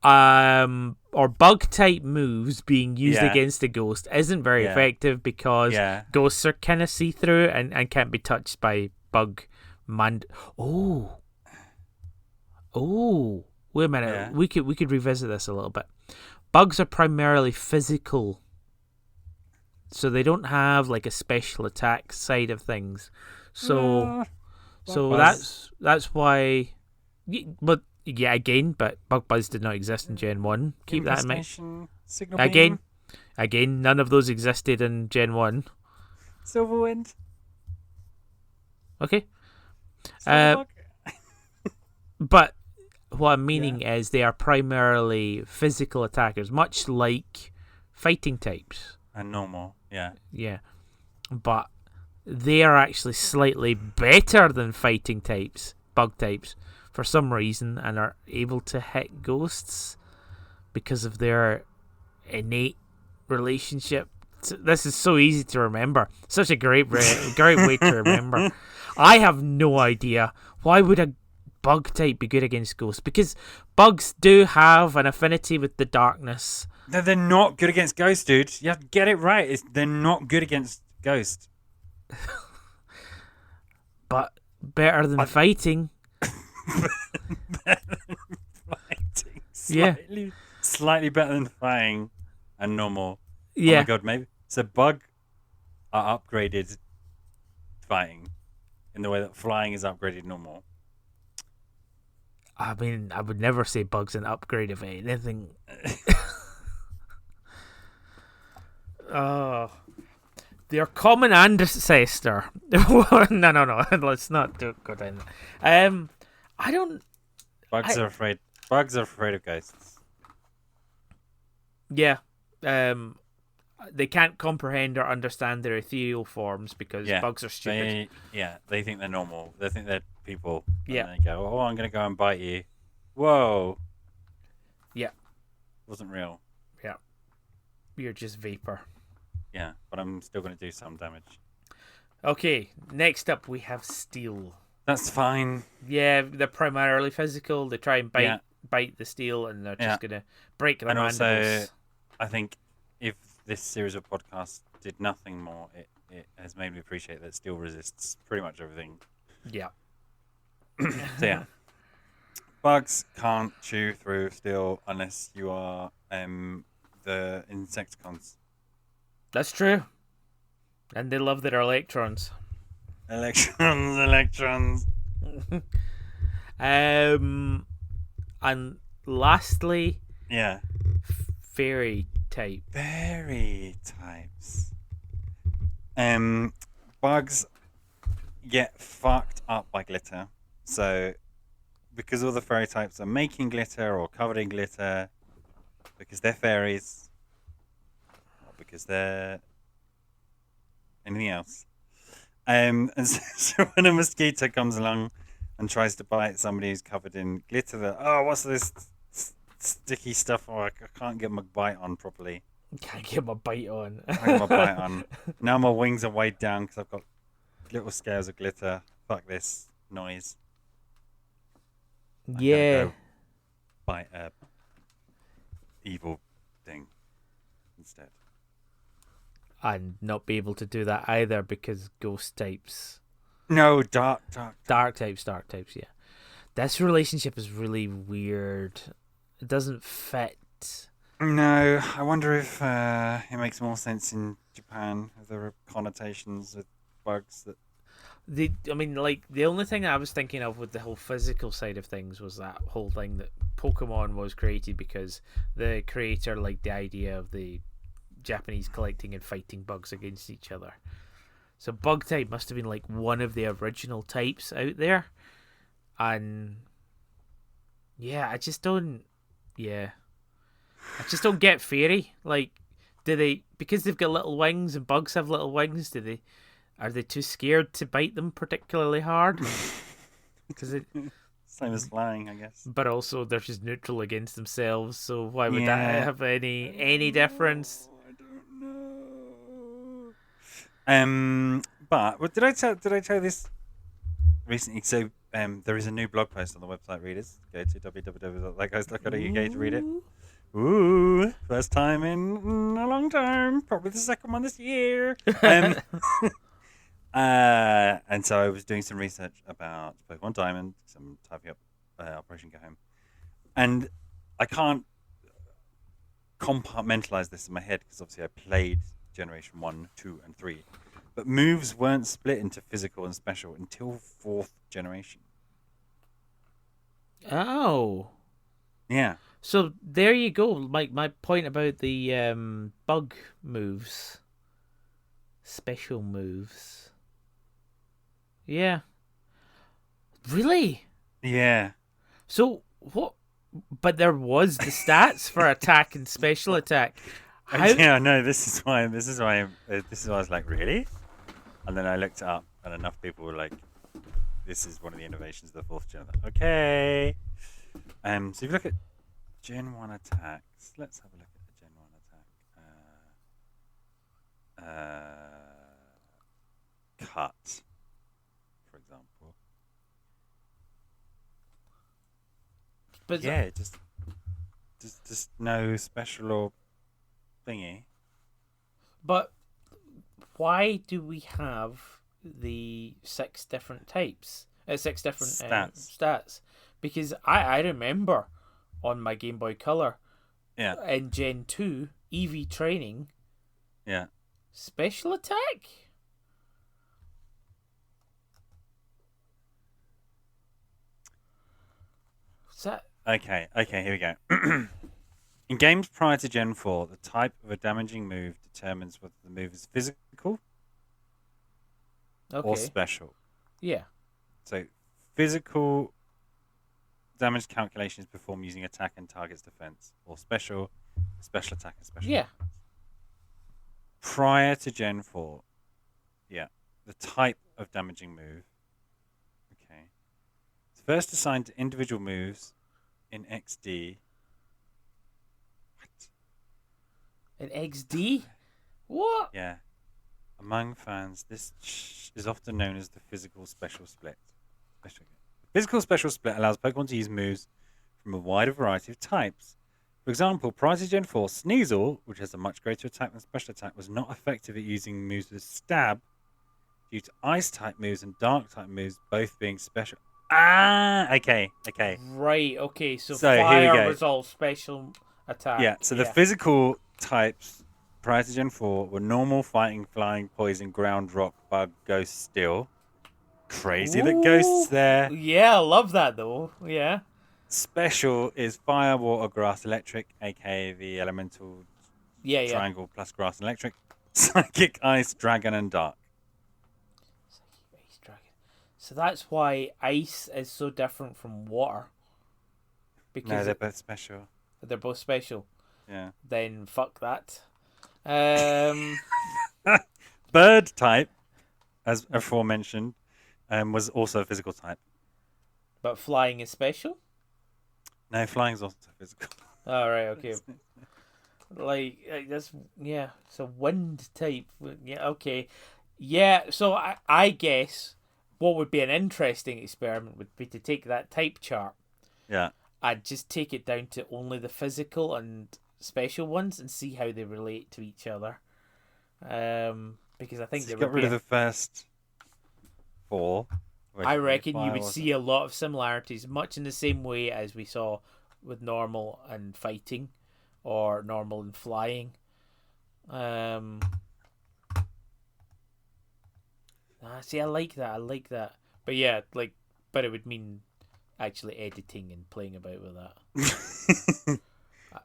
Speaker 1: or bug type moves being used
Speaker 2: Yeah.
Speaker 1: against a ghost isn't very
Speaker 2: Yeah.
Speaker 1: effective because
Speaker 2: Yeah.
Speaker 1: ghosts are kind of see through and can't be touched by bug Oh, wait a minute.
Speaker 2: Yeah.
Speaker 1: We could revisit this a little bit. Bugs are primarily physical so they don't have like a special attack side of things. So
Speaker 2: Uh, Bug
Speaker 1: so
Speaker 2: Buzz.
Speaker 1: that's why. But yeah, again, but Bug Buzz did not exist in Gen 1. Keep that in mind.
Speaker 2: Infestation. Signal
Speaker 1: Again,
Speaker 2: Beam.
Speaker 1: none of those existed in Gen 1.
Speaker 2: Silverwind.
Speaker 1: Okay. Uh,
Speaker 2: Slugabug.
Speaker 1: but what I'm
Speaker 2: Yeah.
Speaker 1: meaning is they are primarily physical attackers, much like fighting types.
Speaker 2: And normal. Yeah.
Speaker 1: Yeah. But they are actually slightly better than fighting types, bug types, for some reason, and are able to hit ghosts because of their innate relationship. This is so easy to remember. Such a great way to remember. I have no idea. Why would a bug type be good against ghosts? Because bugs do have an affinity with the darkness.
Speaker 2: No, they're not good against Ghost, dude. You have to get it right. They're not good against Ghost.
Speaker 1: But better than fighting.
Speaker 2: Fighting.
Speaker 1: Yeah.
Speaker 2: Slightly better than flying and normal.
Speaker 1: Yeah.
Speaker 2: Oh my god, maybe. So bug are upgraded fighting in the way that flying is upgraded normal.
Speaker 1: I mean, I would never say bug's an upgrade of anything. Oh. They're common ancestor. No. Let's not go down there. I don't.
Speaker 2: Bugs are afraid. Bugs are afraid of ghosts.
Speaker 1: Yeah. They can't comprehend or understand their ethereal forms because bugs are stupid.
Speaker 2: They think they're normal. They think they're people.
Speaker 1: Yeah.
Speaker 2: And they go, "Oh, I'm gonna go and bite you." Whoa.
Speaker 1: Yeah.
Speaker 2: Wasn't real.
Speaker 1: Yeah. You're just vapor.
Speaker 2: Yeah, but I'm still gonna do some damage.
Speaker 1: Okay. Next up, we have steel.
Speaker 2: That's fine.
Speaker 1: Yeah, they're primarily physical. They try and
Speaker 2: Yeah.
Speaker 1: bite the steel, and they're just gonna break their
Speaker 2: And
Speaker 1: mandibles.
Speaker 2: also, I think if this series of podcasts did nothing more, it has made me appreciate that steel resists pretty much everything.
Speaker 1: Yeah.
Speaker 2: So yeah, bugs can't chew through steel unless you are the Insecticons.
Speaker 1: That's true. And they love their electrons.
Speaker 2: Electrons.
Speaker 1: And lastly,
Speaker 2: Yeah.
Speaker 1: fairy type.
Speaker 2: Fairy types. Bugs get fucked up by glitter. So, because all the fairy types are making glitter or covered in glitter, because they're fairies, or because they're anything else. And so when a mosquito comes along and tries to bite somebody who's covered in glitter, what's this sticky stuff? Oh, I can't get my bite on properly.
Speaker 1: Can't get my bite on.
Speaker 2: I got my bite on. Now my wings are weighed down because I've got little scales of glitter. Fuck this noise.
Speaker 1: Yeah.
Speaker 2: Go bite a evil thing instead.
Speaker 1: And not be able to do that either because ghost types.
Speaker 2: No, dark.
Speaker 1: Dark types, yeah. This relationship is really weird. It doesn't fit.
Speaker 2: No, I wonder if it makes more sense in Japan. If there are connotations with bugs that.
Speaker 1: The only thing I was thinking of with the whole physical side of things was that whole thing that Pokemon was created because the creator liked the idea of the Japanese collecting and fighting bugs against each other. So bug type must have been like one of the original types out there. And yeah, I just don't get fairy. Like, do they, because they've got little wings and bugs have little wings, are they too scared to bite them particularly hard?
Speaker 2: Same as flying, I guess.
Speaker 1: But also they're just neutral against themselves, so why would that have any difference?
Speaker 2: I don't know. But did I tell this recently? So there is a new blog post on the website. Readers, go to www.lightguys.co.uk to read it. Ooh, first time in a long time. Probably the second one this year. And so I was doing some research about Pokemon Diamond, some typing up Operation Go Home, and I can't compartmentalize this in my head because obviously I played Generation 1, 2, and 3. But moves weren't split into physical and special until 4th generation.
Speaker 1: Oh.
Speaker 2: Yeah.
Speaker 1: So there you go. My point about the bug moves, special moves. Yeah. Really?
Speaker 2: Yeah.
Speaker 1: So what? But there was the stats for attack and special attack. How?
Speaker 2: Yeah, no, this is why I was like, really? And then I looked it up, and enough people were like, this is one of the innovations of the 4th gen. Okay. So if you look at Gen 1 attacks, let's have a look at the Gen 1 attack. Cut, for example.
Speaker 1: But
Speaker 2: Yeah, just no special or thingy.
Speaker 1: But why do we have the 6 different types? 6 different stats. Because I remember on my Game Boy Color,
Speaker 2: Yeah.
Speaker 1: in Gen 2, EV training,
Speaker 2: Yeah.
Speaker 1: special attack. What's that?
Speaker 2: Okay, here we go. In games prior to Gen 4, the type of a damaging move determines whether the move is physical or special.
Speaker 1: Yeah.
Speaker 2: So, physical damage calculations performed using attack and target's defense, or special attack and special defense. Prior to Gen 4, yeah, the type of damaging move. Okay. It's first assigned to individual moves in XD.
Speaker 1: In XD? What?
Speaker 2: Yeah. Among fans, this is often known as the physical special split. The physical special split allows Pokemon to use moves from a wider variety of types. For example, prior to Gen 4, Sneasel, which has a much greater attack than special attack, was not effective at using moves with Stab due to Ice-type moves and Dark-type moves both being special. Okay.
Speaker 1: Right, okay, so
Speaker 2: here we
Speaker 1: fire
Speaker 2: go.
Speaker 1: was all special attack.
Speaker 2: Yeah, so the physical types prior to Gen 4 were normal, fighting, flying, poison, ground, rock, bug, ghost, steel. Crazy that Ghost's there.
Speaker 1: Yeah, I love that though. Yeah.
Speaker 2: Special is fire, water, grass, electric, aka the elemental triangle plus grass and electric. Psychic, ice, dragon, and dark.
Speaker 1: Psychic, ice, dragon. So that's why ice is so different from water.
Speaker 2: Because no, they're both special.
Speaker 1: They're both special.
Speaker 2: Yeah.
Speaker 1: Then fuck that.
Speaker 2: Bird type, as aforementioned, was also a physical type.
Speaker 1: But flying is special?
Speaker 2: No, flying is also physical.
Speaker 1: All right, okay. like that's yeah. So wind type. Yeah, okay. Yeah. So I guess what would be an interesting experiment would be to take that type chart.
Speaker 2: Yeah.
Speaker 1: I'd just take it down to only the physical and special ones and see how they relate to each other. Because I think
Speaker 2: they got rid of the first 4.
Speaker 1: I reckon you would see a lot of similarities, much in the same way as we saw with normal and fighting, or normal and flying. See, I like that. But yeah, but it would mean actually editing and playing about with that.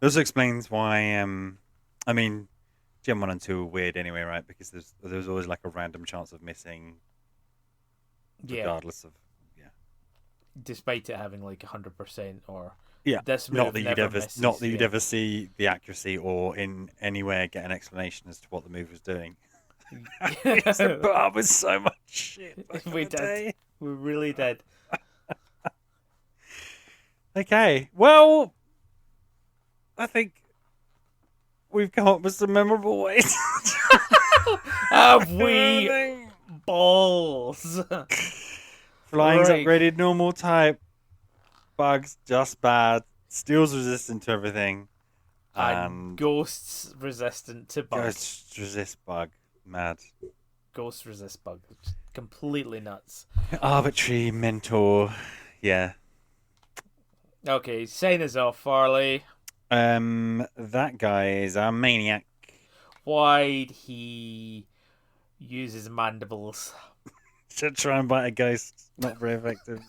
Speaker 2: This explains why. I mean, Gen 1 and 2 are weird anyway, right? Because there's always like a random chance of missing. Regardless of
Speaker 1: despite it having like 100% or
Speaker 2: this not that you'd ever see the accuracy or in anywhere get an explanation as to what the move was doing. We used to put up with so much shit.
Speaker 1: We did. We really did.
Speaker 2: Okay, well, I think we've come up with some memorable ways.
Speaker 1: Have we? Balls.
Speaker 2: Flying's upgraded normal type. Bugs just bad. Steel's resistant to everything.
Speaker 1: And ghosts resistant to bug.
Speaker 2: Ghosts resist bug. Mad.
Speaker 1: Ghosts resist bug. Completely nuts.
Speaker 2: Arbitrary mentor. Yeah.
Speaker 1: Okay, sign us off, Farley.
Speaker 2: That guy is a maniac.
Speaker 1: Why'd he use his mandibles?
Speaker 2: To try and bite a ghost, not very effective.